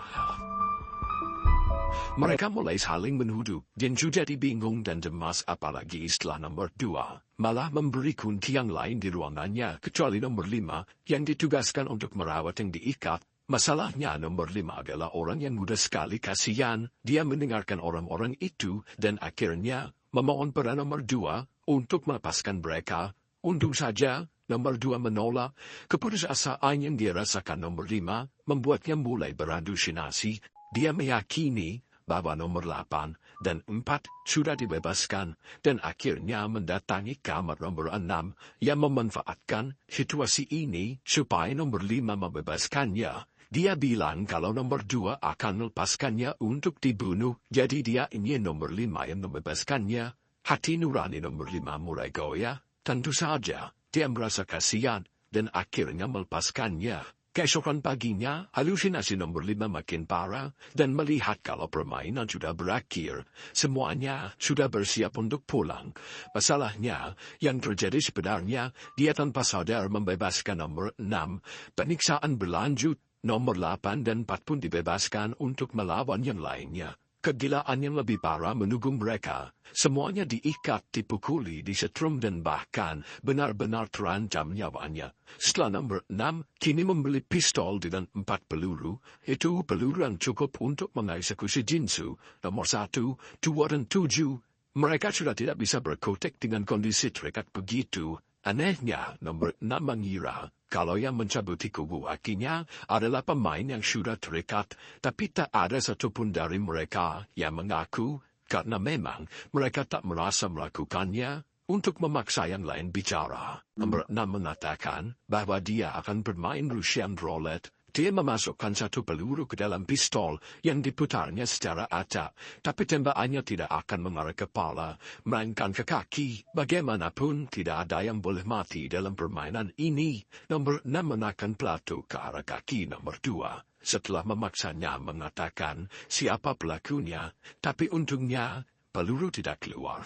Mereka mulai saling menuduh, Dinju jadi bingung dan cemas apalagi setelah nomor 2 malah memberi kunci yang lain di ruangannya kecuali nomor 5 yang ditugaskan untuk merawat yang diikat. Masalahnya nomor 5 adalah orang yang mudah sekali kasihan, dia mendengarkan orang-orang itu dan akhirnya memohon pada nomor 2 untuk melepaskan mereka. Untung saja, nomor 2 menolak. Keputusasaan yang dirasakan nomor 5 membuatnya mulai berhalusinasi. Dia meyakini bahwa nomor 8 dan 4 sudah dibebaskan dan akhirnya mendatangi kamar nomor 6 yang memanfaatkan situasi ini supaya nomor 5 membebaskannya. Dia bilang kalau nomor 2 akan melepaskannya untuk dibunuh, jadi dia ingin nomor 5 yang membebaskannya. Hati nurani nomor 5 mulai goyah. Tentu saja, dia merasa kasihan dan akhirnya melepaskannya. Keesokan paginya, halusinasi nomor 5 makin parah dan melihat kalau permainan sudah berakhir. Semuanya sudah bersiap untuk pulang. Masalahnya, yang terjadi sebenarnya, dia tanpa sadar membebaskan nomor 6. Penyiksaan berlanjut, nomor 8 dan 4 pun dibebaskan untuk melawan yang lainnya. Kegilaan yang lebih parah menunggu mereka. Semuanya diikat, dipukuli, disetrum dan bahkan benar-benar terancam nyawanya. Setelah nomor 6, kini membeli pistol dengan 4 peluru. Itu peluru yang cukup untuk mengeksekusi Jinsu. Nomor 1, 2 dan 7. Mereka sudah tidak bisa berkutik dengan kondisi terikat begitu. Anehnya, nomor 6 mengira kalau yang mencabuti kubu kakinya adalah pemain yang sudah terikat, tapi tak ada satupun dari mereka yang mengaku karena memang mereka tak merasa melakukannya. Untuk memaksa yang lain bicara, nomor 6 mengatakan bahwa dia akan bermain Russian roulette. Dia memasukkan 1 peluru ke dalam pistol yang diputarnya secara acak, tapi tembakannya tidak akan mengarah kepala, melainkan ke kaki. Bagaimanapun tidak ada yang boleh mati dalam permainan ini. Nomor 6 menakan pelatu ke arah kaki nomor 2. Setelah memaksanya mengatakan siapa pelakunya, tapi untungnya peluru tidak keluar.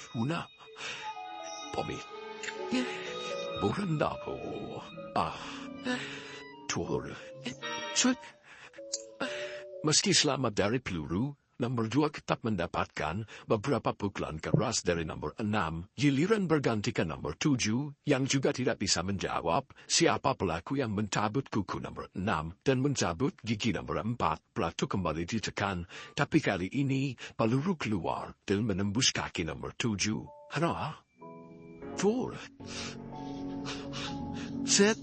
Bobby. Burandapo. Tur. Meski selamat dari peluru, nomor 2 tetap mendapatkan beberapa pukulan keras dari nomor 6. Giliran bergantikan nomor 7, yang juga tidak bisa menjawab siapa pelaku yang mencabut kuku nomor 6 dan mencabut gigi nomor 4. Pelatu kembali ditekan, tapi kali ini peluru keluar dan menembus kaki nomor 7. Hana? Tur. Set.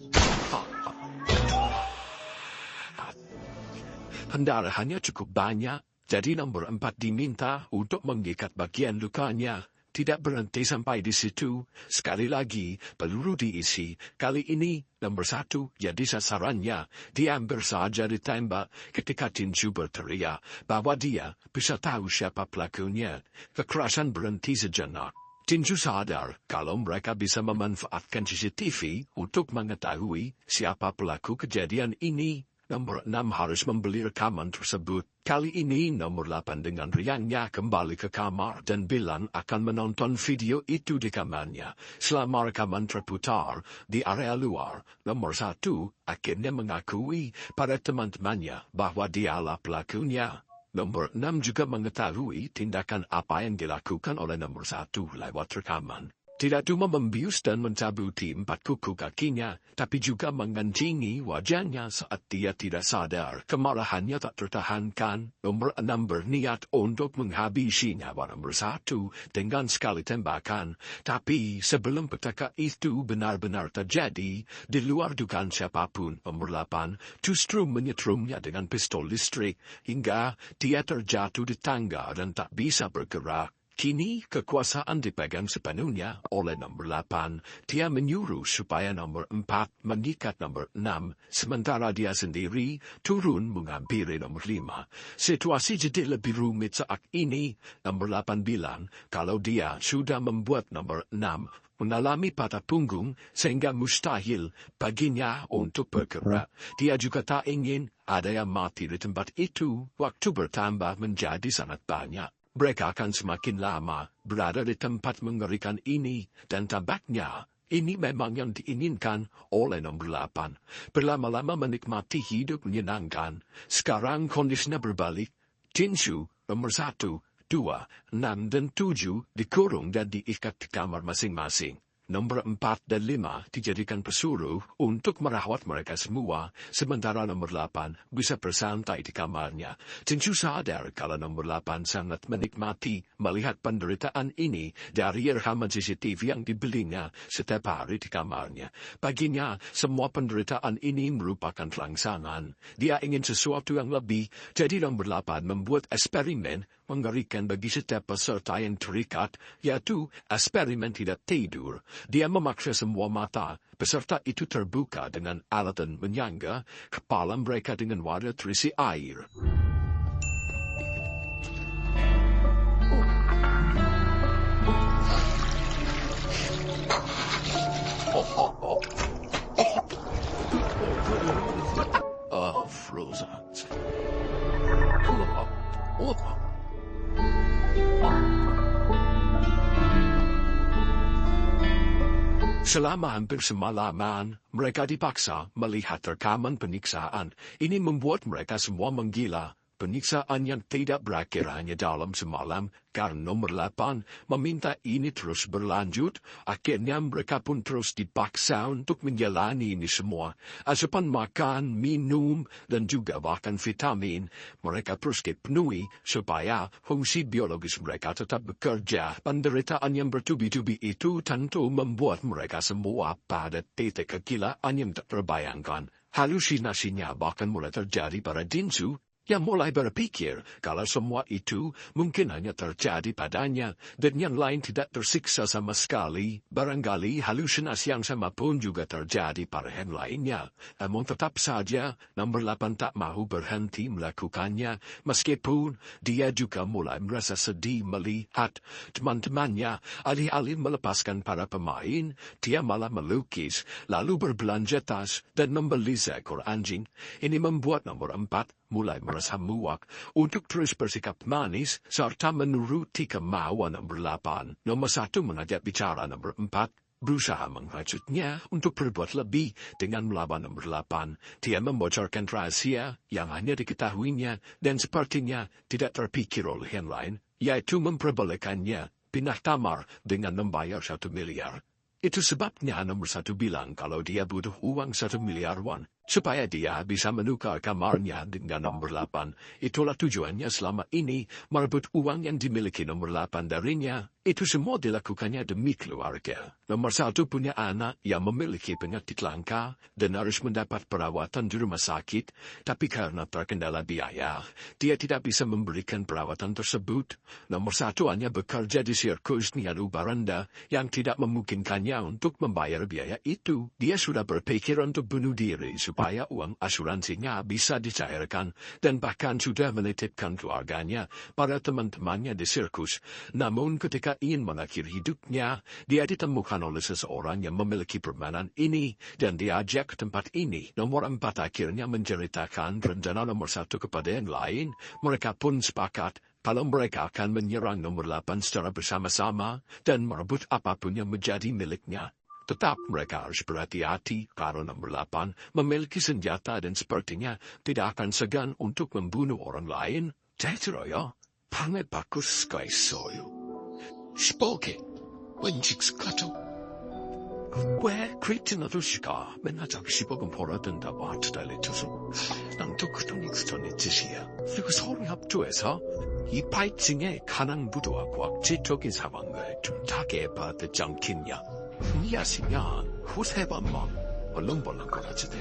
Pendarahannya cukup banyak, jadi nomor 4 diminta untuk mengikat bagian lukanya. Tidak berhenti sampai di situ. Sekali lagi, peluru diisi. Kali ini, nomor 1 jadi sasarannya. Dia hampir saja ditembak ketika Jinju berteriak bahwa dia bisa tahu siapa pelakunya. Kekerasan berhenti sejenak. Jinju sadar kalau mereka bisa memanfaatkan CCTV untuk mengetahui siapa pelaku kejadian ini. Nomor 6 harus membeli rekaman tersebut. Kali ini nomor 8 dengan riangnya kembali ke kamar dan bilang akan menonton video itu di kamarnya. Selama rekaman terputar di area luar, nomor 1 akhirnya mengakui pada teman-temannya bahwa dialah pelakunya. Nomor 6 juga mengetahui tindakan apa yang dilakukan oleh nomor 1 lewat rekaman. Tidak cuma membius dan mencabuti 4 kuku kakinya, tapi juga mengancingi wajahnya saat dia tidak sadar. Kemarahannya tak tertahankan. Nomor 6 berniat untuk menghabisi nyawa nomor 1 dengan sekali tembakan. Tapi sebelum petaka itu benar-benar terjadi, di luar dugaan siapapun, nomor 8 justru menyetrumnya dengan pistol listrik hingga dia terjatuh di tangga dan tak bisa bergerak. Kini kekuasaan dipegang sepenuhnya oleh nomor 8. Dia menyuruh supaya nomor 4 mengikat nomor 6, sementara dia sendiri turun menghampiri nomor 5. Situasi jadi lebih rumit saat ini. Nomor 8 bilang kalau dia sudah membuat nomor 6 mengalami patah punggung sehingga mustahil baginya untuk bergerak. Dia juga tak ingin ada yang mati di tempat itu. Waktu bertambah menjadi sangat banyak. Mereka akan semakin lama berada di tempat mengerikan ini, dan tampaknya ini memang yang diinginkan oleh nomor 8. Berlama-lama menikmati hidup menyenangkan. Sekarang kondisinya berbalik. Jinsu, Nomor 1, 2, 6 dan 7 dikurung dan diikat di kamar masing-masing. Nomor 4 dan 5 dijadikan pesuruh untuk merawat mereka semua, sementara nomor 8 bisa bersantai di kamarnya. Tentu sadar kalau nomor 8 sangat menikmati melihat penderitaan ini dari rekaman CCTV yang dibelinya setiap hari di kamarnya. Baginya, semua penderitaan ini merupakan kelangsangan. Dia ingin sesuatu yang lebih, jadi nomor 8 membuat eksperimen mengerikan bagi setiap peserta yang terikat, yaitu eksperimen tidak tidur. Dia memaksa semua mata peserta itu terbuka dengan alat dan menyangga kepala mereka dengan wadah terisi air. Frozen. Selama hampir semalaman, mereka dipaksa melihat rekaman penyiksaan. Ini membuat mereka semua menggila. Penyiksaan yang tidak berakhir hanya dalam semalam, karena nomor 8 meminta ini terus berlanjut. Akhirnya mereka pun terus dipaksa untuk menjalani ini semua. Asupan makan, minum, dan juga bahkan vitamin. Mereka terus dipenuhi supaya fungsi biologis mereka tetap bekerja. Penderitaan yang bertubi-tubi itu tentu membuat mereka semua pada titik kegilaan yang tak terbayangkan. Halusinasinya bahkan mulai terjadi pada Dinsu, yang mulai berpikir kalau semua itu mungkin hanya terjadi padanya dan yang lain tidak tersiksa sama sekali. Barangkali halusinasi yang sama pun juga terjadi pada yang lainnya. Namun tetap saja nomor 8 tak mahu berhenti melakukannya, meskipun dia juga mulai merasa sedih melihat teman-temannya alih-alih melepaskan para pemain, dia malah melukis, lalu berbelanja tas dan membeli seekor anjing. Ini membuat nomor 4 mulai merasa muak untuk terus bersikap manis serta menuruti kemauan nomor 8. Nomor 1 mengajak bicara nomor 4, berusaha menghasutnya untuk berbuat lebih dengan melawan nomor 8. Dia membocorkan rahasia yang hanya diketahuinya dan sepertinya tidak terpikir oleh yang lain, yaitu memperbolehkannya pindah kamar dengan membayar 1 miliar. Itu sebabnya nomor 1 bilang kalau dia butuh uang 1 miliar won, supaya dia bisa menukar kamarnya dengan nomor 8. Itulah tujuannya selama ini, merebut uang yang dimiliki nomor 8 darinya. Itu semua dilakukannya demi keluarga. Nomor 1 punya anak yang memiliki penyakit langka dan harus mendapat perawatan di rumah sakit, tapi karena terkendala biaya, dia tidak bisa memberikan perawatan tersebut. Nomor 1 hanya bekerja di sirkus Niaru Baranda yang tidak memungkinkannya untuk membayar biaya itu. Dia sudah berpikir untuk bunuh diri supaya uang asuransinya bisa dicairkan dan bahkan sudah menitipkan keluarganya pada teman-temannya di sirkus. Namun ketika ingin mengakhiri hidupnya, dia ditemukan oleh seseorang yang memiliki permainan ini dan diajak ke tempat ini. Nomor 4 akhirnya menceritakan rencana nomor 1 kepada yang lain. Mereka pun sepakat kalau mereka akan menyerang nomor 8 secara bersama-sama dan merebut apapun yang menjadi miliknya. Tetap mereka harus berhati-hati karena nomor 8 memiliki senjata dan sepertinya tidak akan segan untuk membunuh orang lain. 대들어요. 방에 바꿀 수가 있어요. 10억에 왠지 스카죠. 왜 크리틴 아저씨가 맨날 자기 10억은 벌어야 된다고 하트달래줘서 난 또 그런 익스턴의 짓이야. 그리고 서로 협조해서 이 파이팅의 가난부도와 과학지적인 상황을 좀 타개해봐야 되지 않겠냐. 이해하시면 후세 번만 얼렁벌렁 거라지 돼.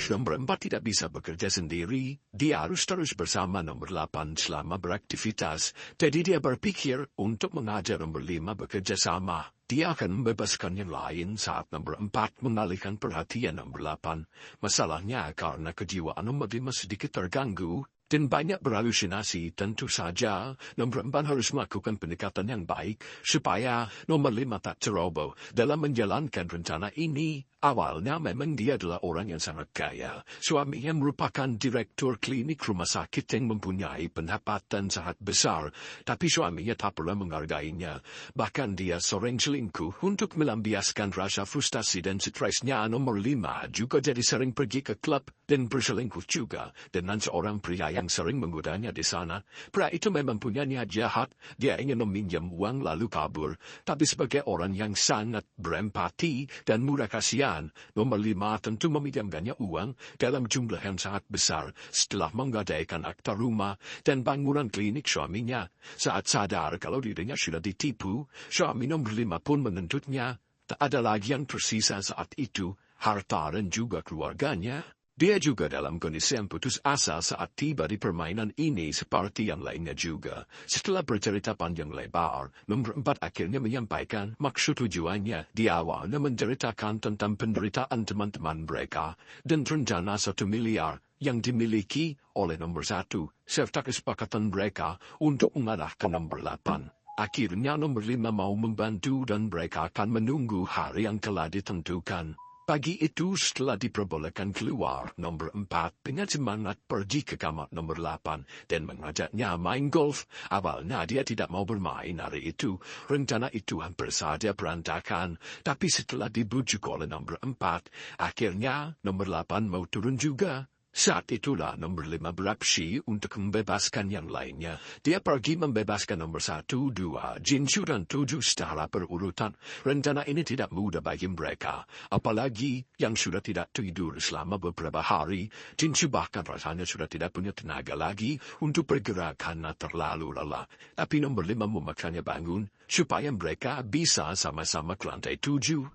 Nomor 4 tidak bisa bekerja sendiri, dia harus terus bersama nomor 8 selama beraktivitas. Jadi dia berpikir untuk mengajar nomor 5 bekerja sama. Dia akan membebaskan yang lain saat nomor 4 mengalihkan perhatian nomor 8. Masalahnya karena kejiwaan nomor 5 sedikit terganggu, Dan banyak berhalusinasi, tentu saja. Nomor 4 harus melakukan pendekatan yang baik, supaya nomor 5 tak ceroboh dalam menjalankan rencana ini. Awalnya memang dia adalah orang yang sangat kaya. Suaminya merupakan direktur klinik rumah sakit yang mempunyai pendapatan sangat besar, tapi suaminya tak pernah menghargainya. Bahkan dia sering selingkuh untuk melampiaskan rasa frustasi dan stresnya. Nomor 5 juga jadi sering pergi ke klub dan berselingkuh juga dengan seorang pria yang sering menggodanya di sana. Pria itu memang punya niat jahat, dia ingin meminjam uang lalu kabur. Tapi sebagai orang yang sangat berempati dan murah kasihan, nomor 5 tentu meminjamkannya uang dalam jumlah yang sangat besar setelah menggadaikan akta rumah dan bangunan klinik suaminya. Saat sadar kalau dirinya sudah ditipu, suami nomor 5 pun menuntutnya. Tak ada lagi yang tersisa saat itu, harta dan juga keluarganya. Dia juga dalam kondisi yang putus asa saat tiba di permainan ini seperti yang lainnya juga. Setelah bercerita panjang lebar, nomor 4 akhirnya menyampaikan maksud tujuannya. Di awalnya menceritakan tentang penderitaan teman-teman mereka dan rencana 1 miliar yang dimiliki oleh nomor 1, serta kesepakatan mereka untuk mengarah ke nomor 8. Akhirnya nomor 5 mau membantu dan mereka akan menunggu hari yang telah ditentukan. Pagi itu setelah diperbolehkan keluar, nomor 4 dengan semangat pergi ke kamar nomor 8 dan mengajaknya main golf. Awalnya dia tidak mau bermain hari itu. Rencana itu hampir saja berantakan. Tapi setelah dibujuk oleh nomor 4, akhirnya nomor 8 mau turun juga. Saat itulah nomor 5 beraksi untuk membebaskan yang lainnya. Dia pergi membebaskan nomor 1, 2, Jinshu dan 7 secara berurutan. Rencana ini tidak mudah bagi mereka. Apalagi yang sudah tidak tidur selama beberapa hari. Jinshu bahkan rasanya sudah tidak punya tenaga lagi untuk bergerak karena terlalu lelah. Tapi nomor 5 memaksanya bangun supaya mereka bisa sama-sama ke lantai 7.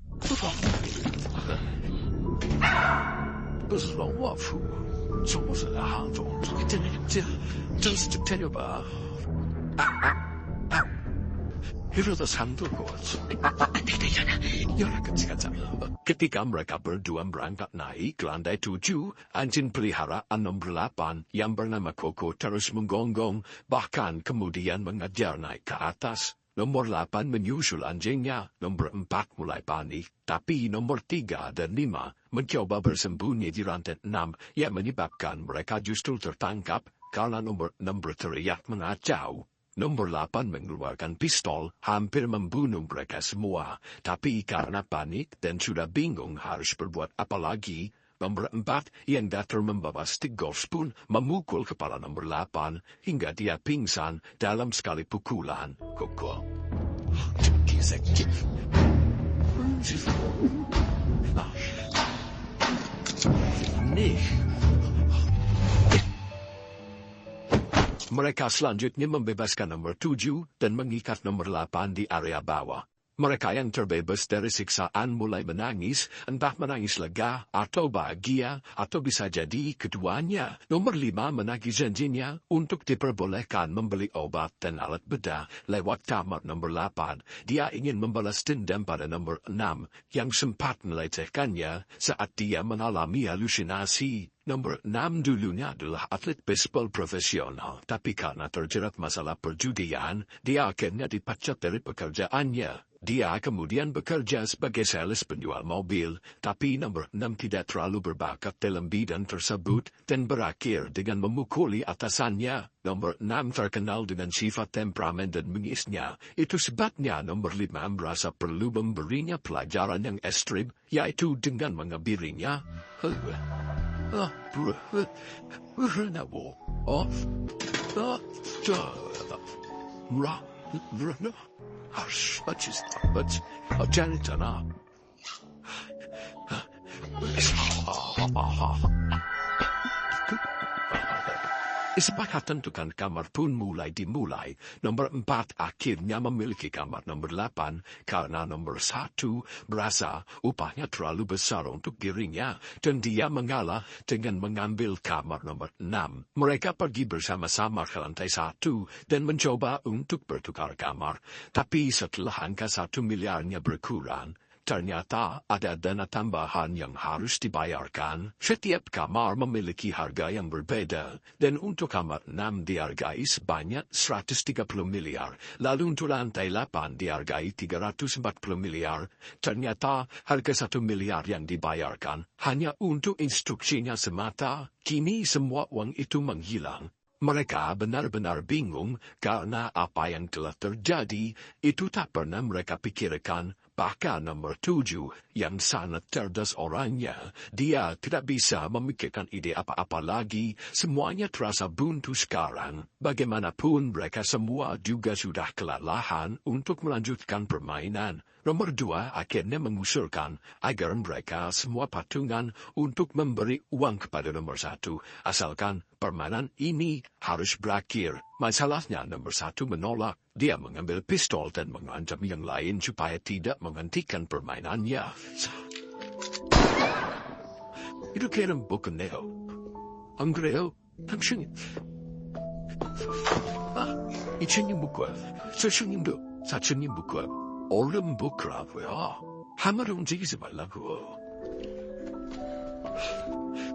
Ketika mereka berdua berangkat naik ke lantai 7, anjing peliharaan nomor 8 yang bernama Koko terus menggonggong, bahkan kemudian mengejar naik ke atas. Nomor 8 menyusul anjingnya, nomor 4 mulai panik, tapi nomor 3 dan 5 mencoba bersembunyi di rantai 6 yang menyebabkan mereka justru tertangkap karena nomor 6 berteriak mengacau. Nomor 8 mengeluarkan pistol, hampir membunuh mereka semua, tapi karena panik dan sudah bingung harus berbuat apa lagi, nomor 4 yang datang membawa stick golf pun memukul kepala nomor 8 hingga dia pingsan dalam sekali pukulan. Koko. Mereka selanjutnya membebaskan nomor 7 dan mengikat nomor 8 di area bawah. Mereka yang terbebas dari siksaan mulai menangis, entah menangis lega atau bahagia, atau bisa jadi keduanya. Nomor 5 menagih janjinya untuk diperbolehkan membeli obat dan alat bedah lewat kamar nomor 8. Dia ingin membalas dendam pada nomor 6 yang sempat melecehkannya saat dia mengalami halusinasi. Nomor 6 dulunya adalah atlet baseball profesional, tapi karena terjerat masalah perjudian, dia akhirnya dipecat dari pekerjaannya. Dia kemudian bekerja sebagai sales penjual mobil, tapi nomor 6 tidak terlalu berbakat dalam bidang tersebut dan berakhir dengan memukuli atasannya. Nomor 6 terkenal dengan sifat temperamen dan mengisnya. Itu sebabnya nomor 5 merasa perlu memberinya pelajaran yang ekstrim, yaitu dengan mengebirinya. Kesepakatan tukang kamar pun mulai dimulai. Nomor 4 akhirnya memiliki kamar nomor 8 karena nomor 1 berasa upahnya terlalu besar untuk dirinya dan dia mengalah dengan mengambil kamar nomor 6. Mereka pergi bersama-sama ke lantai 1 dan mencoba untuk bertukar kamar. Tapi setelah angka 1 miliarnya berkurang, ternyata ada dana tambahan yang harus dibayarkan. Setiap kamar memiliki harga yang berbeda, dan untuk kamar 6 dihargai sebanyak 130 miliar, lalu untuk lantai 8 dihargai 340 miliar. Ternyata harga 1 miliar yang dibayarkan hanya untuk instruksinya semata. Kini semua uang itu menghilang. Mereka benar-benar bingung karena apa yang telah terjadi itu tak pernah mereka pikirkan. Bahkan nomor 7 yang sangat cerdas orangnya, dia tidak bisa memikirkan ide apa-apa lagi. Semuanya terasa buntu sekarang. Bagaimanapun mereka semua juga sudah kelelahan untuk melanjutkan permainan. Nomor 2 akhirnya mengusulkan agar mereka semua patungan untuk memberi uang kepada nomor 1, asalkan permainan ini harus berakhir. Masalahnya nomor 1 menolak. Dia mengambil pistol dan mengancam yang lain supaya tidak menghentikan permainannya. Itu kira bukan Neo. Angreo, langsung. Ichinin buku. Sesunyim do. Satsunyim buku. Orang bukrab ya. Hamarun zizibalahu.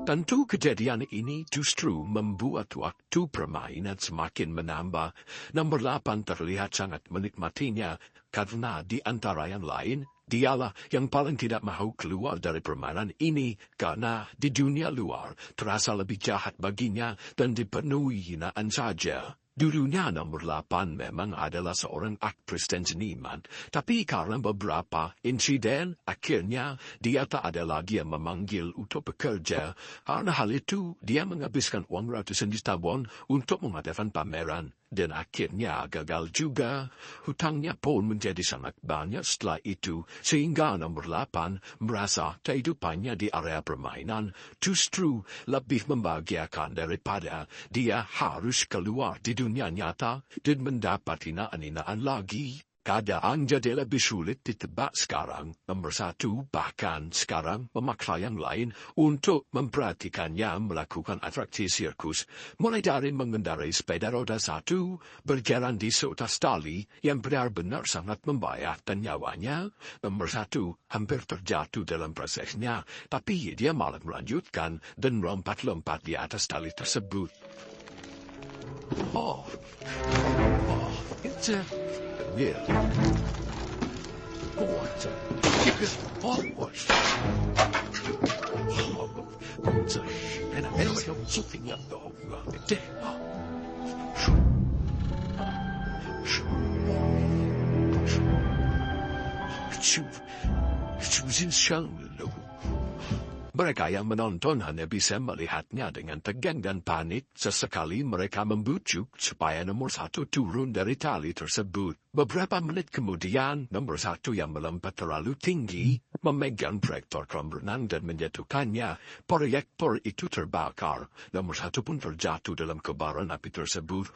Tentu kejadian ini justru membuat waktu permainan semakin menambah. Nomor 8 terlihat sangat menikmatinya karena di antara yang lain, dialah yang paling tidak mahu keluar dari permainan ini karena di dunia luar terasa lebih jahat baginya dan dipenuhi hinaan saja. Dulunya nomor 8 memang adalah seorang aktris dan seniman, tapi karena beberapa insiden, akhirnya dia tak ada lagi yang memanggil untuk bekerja. Karena hal itu, dia menghabiskan uang ratusan juta won untuk mengadakan pameran. Dan akhirnya gagal juga. Hutangnya pun menjadi sangat banyak setelah itu, sehingga nomor 8 merasa kehidupannya di area permainan justru lebih membahagiakan daripada dia harus keluar di dunia nyata dan mendapat hinaan-hinaan lagi. Keadaan jadi lebih sulit ditebak sekarang. Nomor 1 bahkan sekarang memaksa yang lain untuk memperhatikannya melakukan atraksi sirkus. Mulai dari mengendarai sepeda roda 1, berjalan di seatas tali yang benar-benar sangat membahayakan nyawanya. Nomor 1 hampir terjatuh dalam prosesnya, tapi dia malah melanjutkan dan lompat-lompat di atas tali tersebut. It's a... Yeah. What? Mereka yang menonton hanya bisa melihatnya dengan tegang dan panik. Sesekali mereka membujuk supaya nomor 1 turun dari tali tersebut. Beberapa menit kemudian, nomor 1 yang melompat terlalu tinggi, memegang proyektor kolam renang dan menjatuhkannya. Proyektor itu terbakar. Nomor 1 pun terjatuh dalam kobaran api tersebut.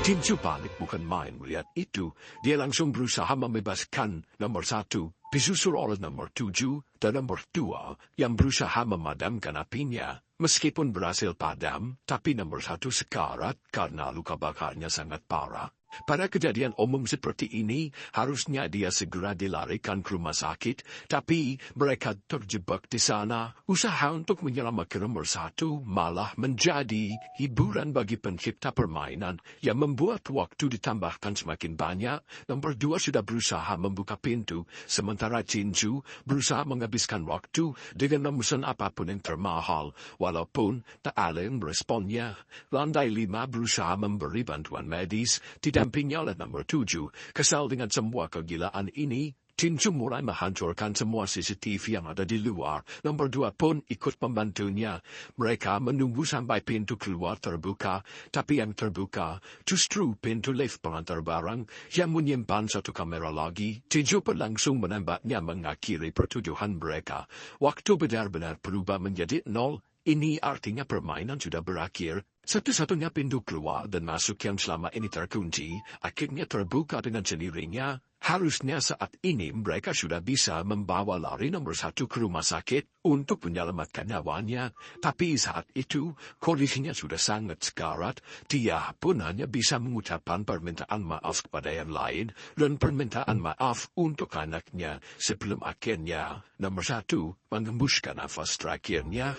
Tinju panik bukan main melihat itu. Dia langsung berusaha membebaskan nomor 1, disusul oleh nomor 7 dan nomor 2 yang berusaha memadamkan apinya. Meskipun berhasil padam, tapi nomor 1 sekarat karena luka bakarnya sangat parah. Pada kejadian umum seperti ini, harusnya dia segera dilarikan ke rumah sakit, tapi mereka terjebak di sana. Usaha untuk menyelamatkan nomor 1 malah menjadi hiburan bagi pencipta permainan yang membuat waktu ditambahkan semakin banyak. Nomor 2 sudah berusaha membuka pintu, sementara Jinju berusaha menghabiskan waktu dengan memesan apapun yang termahal, walaupun tak ada yang meresponnya. Lantai 5 berusaha memberi bantuan medis, didampingi oleh nomor 7. Kesal dengan semua kegilaan ini, Jinju mulai menghancurkan semua CCTV yang ada di luar. Nomor 2 pun ikut membantunya. Mereka menunggu sampai pintu keluar terbuka, tapi yang terbuka justru pintu lift pengantar barang yang menyimpan satu kamera lagi. Jinju pun langsung menembaknya mengakhiri pertujuan mereka. Waktu benar-benar berubah menjadi 0. Ini artinya permainan sudah berakhir. Satu-satunya pintu keluar dan masuk yang selama ini terkunci, akhirnya terbuka dengan sendirinya. Harusnya saat ini mereka sudah bisa membawa lari nomor 1 ke rumah sakit untuk menyelamatkan nyawanya. Tapi saat itu, kondisinya sudah sangat sekarat. Dia pun hanya bisa mengucapkan permintaan maaf kepada yang lain dan permintaan maaf untuk anaknya sebelum akhirnya nomor 1 mengembuskan nafas terakhirnya.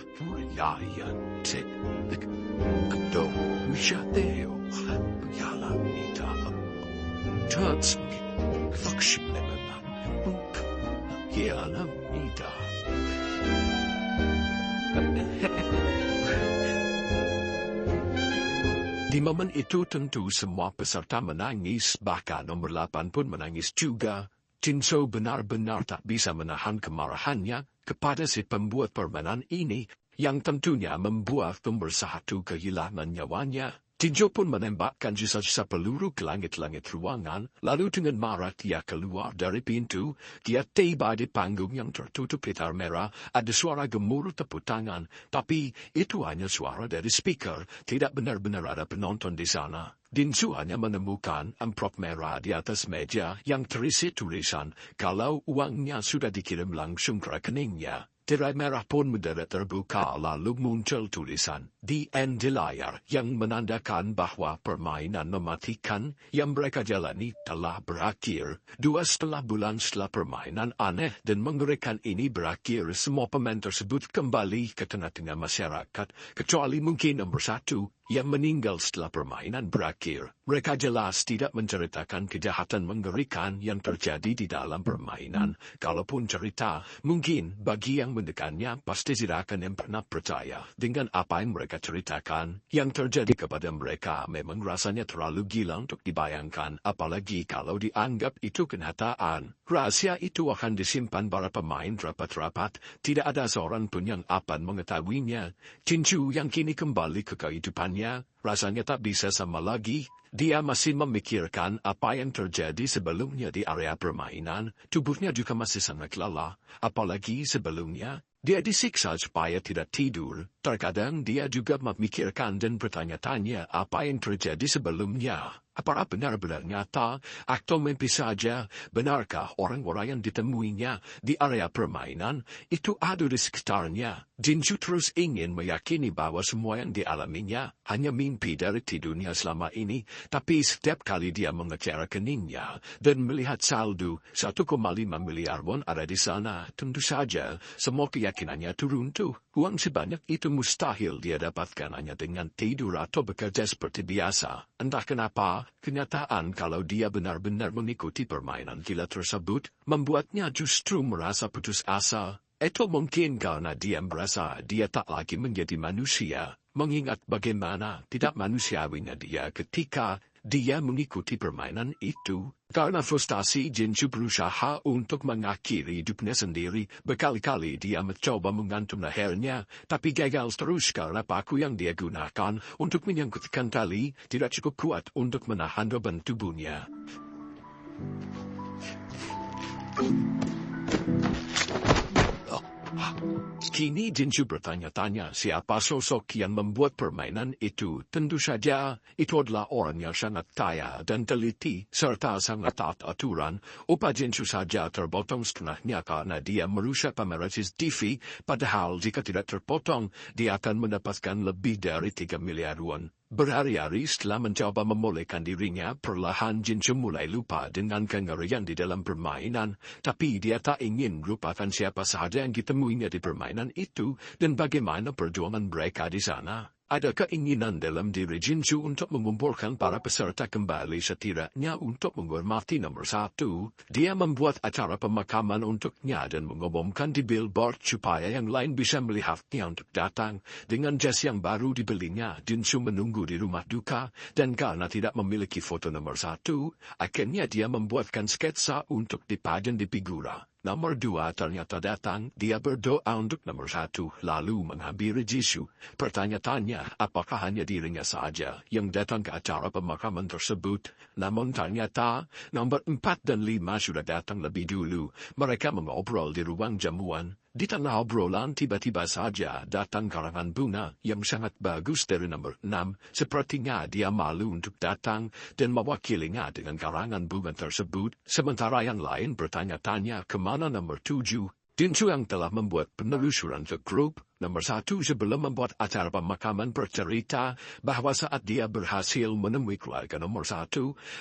Kedong, Wishateo, Yalamita, Tots, Fakshlememan, Yalamita. Di momen itu tentu semua peserta menangis, bahkan nomor 8 pun menangis juga. Jinso benar-benar tak bisa menahan kemarahannya kepada si pembuat permainan ini, yang tentunya membuat nomor 1 kehilangan nyawanya. Jinso pun menembakkan sisa-sisa peluru ke langit-langit ruangan, lalu dengan marah dia keluar dari pintu. Dia tiba di panggung yang tertutup hitam merah, ada suara gemuruh tepuk tangan, tapi itu hanya suara dari speaker, tidak benar-benar ada penonton di sana. Jinso hanya menemukan amplop merah di atas meja yang terisi tulisan kalau uangnya sudah dikirim langsung ke rekeningnya. Tirai merah pun mendadak terbuka lalu muncul tulisan "The End" di layar yang menandakan bahwa permainan mematikan yang mereka jalani telah berakhir. 2,5 bulan setelah permainan aneh dan mengerikan ini berakhir, semua pemain tersebut kembali ke tengah-tengah masyarakat, kecuali mungkin nomor 1 yang meninggal setelah permainan berakhir. Mereka jelas tidak menceritakan kejahatan mengerikan yang terjadi di dalam permainan. Kalaupun cerita, mungkin bagi yang mendengarnya pasti tidak akan yang pernah percaya dengan apa yang mereka ceritakan. Yang terjadi kepada mereka memang rasanya terlalu gila untuk dibayangkan, apalagi kalau dianggap itu kenyataan. Rahasia itu akan disimpan para pemain rapat-rapat, tidak ada seorang pun yang akan mengetahuinya. Jinso yang kini kembali ke kehidupannya, rasanya tak bisa sama lagi. Dia masih memikirkan apa yang terjadi sebelumnya di area permainan. Tubuhnya juga masih sangat lelah, apalagi sebelumnya dia disiksa supaya tidak tidur. Terkadang dia juga memikirkan dan bertanya-tanya apa yang terjadi sebelumnya. Apakah benar-benar nyata atau mimpi saja? Benarkah orang-orang yang ditemuinya di area permainan itu ada di sekitarnya? Jinso terus ingin meyakini bahwa semua yang dialaminya hanya mimpi dari tidurnya selama ini. Tapi setiap kali dia mengecek rekeningnya dan melihat saldo 1,5 miliar won ada di sana, tentu saja semua keyakinannya turun tuh. Uang sebanyak itu mustahil dia dapatkan hanya dengan tidur atau bekerja seperti biasa. Entah kenapa, kenyataan kalau dia benar-benar mengikuti permainan gila tersebut membuatnya justru merasa putus asa. Itu mungkin karena dia merasa dia tak lagi menjadi manusia, mengingat bagaimana tidak manusiawinya dia ketika dia mengikuti permainan itu. Karena frustasi, Jinso berusaha untuk mengakhiri hidupnya sendiri. Berkali-kali dia mencoba menggantung lehernya, tapi gagal terus karena paku yang dia gunakan untuk menyangkutkan tali tidak cukup kuat untuk menahan beban tubuhnya. Kini Jinso bertanya-tanya siapa sosok yang membuat permainan itu. Tentu saja itu adalah orang yang sangat kaya dan teliti serta sangat taat aturan. Upah Jinso saja terpotong setengahnya karena dia merusak kamera CCTV, padahal jika tidak terpotong dia akan mendapatkan lebih dari 3 miliar won. Berhari-hari setelah mencoba memulihkan dirinya, perlahan Jinso mulai lupa dengan kengerian di dalam permainan. Tapi dia tak ingin lupakan siapa saja yang ditemuinya di permainan itu dan bagaimana perjuangan mereka di sana. Ada keinginan dalam diri Jinso untuk mengumpulkan para peserta kembali setidaknya untuk menghormati nomor 1. Dia membuat acara pemakaman untuknya dan mengumumkan di billboard supaya yang lain bisa melihatnya untuk datang. Dengan jas yang baru dibelinya, Jinso menunggu di rumah duka, dan karena tidak memiliki foto nomor 1, akhirnya dia membuatkan sketsa untuk dipajang di figura. Nomor 2 ternyata datang, dia berdoa untuk nomor 1, lalu menghampiri Jinso. Pertanyaannya, apakah hanya dirinya saja yang datang ke acara pemakaman tersebut? Namun ternyata, nomor 4 dan 5 sudah datang lebih dulu. Mereka mengobrol di ruang jamuan. Di tengah obrolan tiba-tiba saja datang karangan bunga yang sangat bagus dari nomor 6. Sepertinya dia malu untuk datang dan mewakilinya dengan karangan bunga tersebut. Sementara yang lain bertanya-tanya kemana nomor 7. Dinsu yang telah membuat penelusuran ke grup nomor 1 sebelum membuat acara pemakaman bercerita bahwa saat dia berhasil menemui keluarga nomor 1,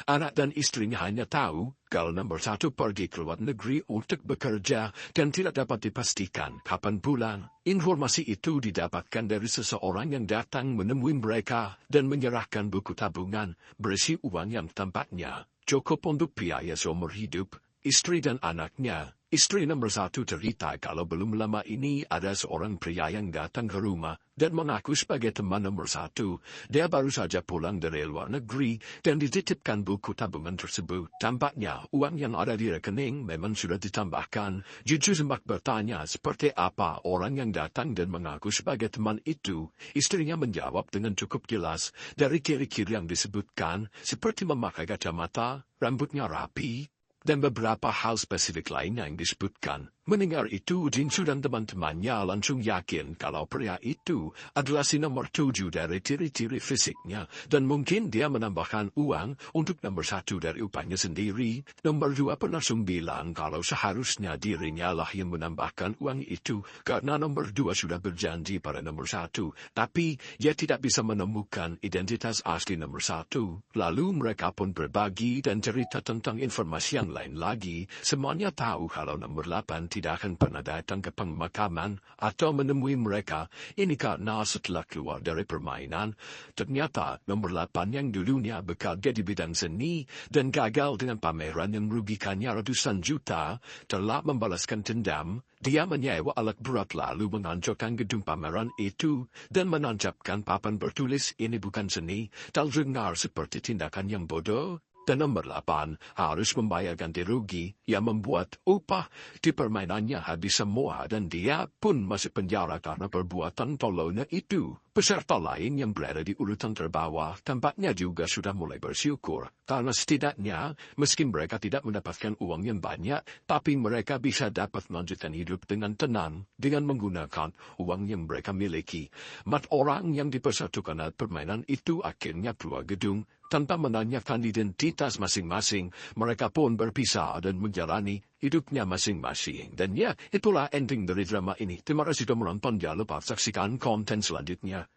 anak dan istrinya hanya tahu kalau nomor 1 pergi ke luar negeri untuk bekerja dan tidak dapat dipastikan kapan pulang. Informasi itu didapatkan dari seseorang yang datang menemui mereka dan menyerahkan buku tabungan berisi uang yang tampaknya cukup untuk biaya seumur hidup istri dan anaknya. Istri nomor 1 cerita kalau belum lama ini ada seorang pria yang datang ke rumah dan mengaku sebagai teman nomor 1. Dia baru saja pulang dari luar negeri dan dititipkan buku tabungan tersebut. Tampaknya uang yang ada di rekening memang sudah ditambahkan. Jujur Semak bertanya seperti apa orang yang datang dan mengaku sebagai teman itu. Istrinya menjawab dengan cukup jelas dari ciri-ciri yang disebutkan seperti memakai kacamata, rambutnya rapi, dan beberapa hal spesifik lainnya yang disebutkan. Mendengar itu, Jinsu dan teman-temannya langsung yakin kalau pria itu adalah si nomor 7 dari ciri-ciri fisiknya, dan mungkin dia menambahkan uang untuk nomor 1 dari upahnya sendiri. Nomor 2 pun langsung bilang kalau seharusnya dirinya lah yang menambahkan uang itu, karena nomor 2 sudah berjanji pada nomor 1, tapi ia tidak bisa menemukan identitas asli nomor 1. Lalu mereka pun berbagi dan cerita tentang informasi yang lain lagi. Semuanya tahu kalau nomor 8 tidak akan pernah datang ke pemakaman atau menemui mereka. Ini karena setelah keluar dari permainan, ternyata nomor 8 yang dulunya bekerja di bidang seni dan gagal dengan pameran yang merugikannya ratusan juta, telah membalaskan dendam. Dia menyewa alat berat lalu menghancurkan gedung pameran itu dan menancapkan papan bertulis ini bukan seni. Terdengar seperti tindakan yang bodoh. Dan nomor 8 harus membayar ganti rugi yang membuat upah di permainannya habis semua dan dia pun masuk penjara karena perbuatan tololnya itu. Peserta lain yang berada di urutan terbawah tampaknya juga sudah mulai bersyukur karena setidaknya meski mereka tidak mendapatkan uang yang banyak, tapi mereka bisa dapat melanjutkan hidup dengan tenang dengan menggunakan uang yang mereka miliki. 4 orang yang dipersatukan dalam permainan itu akhirnya keluar gedung tanpa menanyakan identitas masing-masing. Mereka pun berpisah dan menjalani hidupnya masing-masing. Dan ya, itulah ending dari drama ini. Terima kasih sudah menonton. Jangan lupa saksikan konten selanjutnya.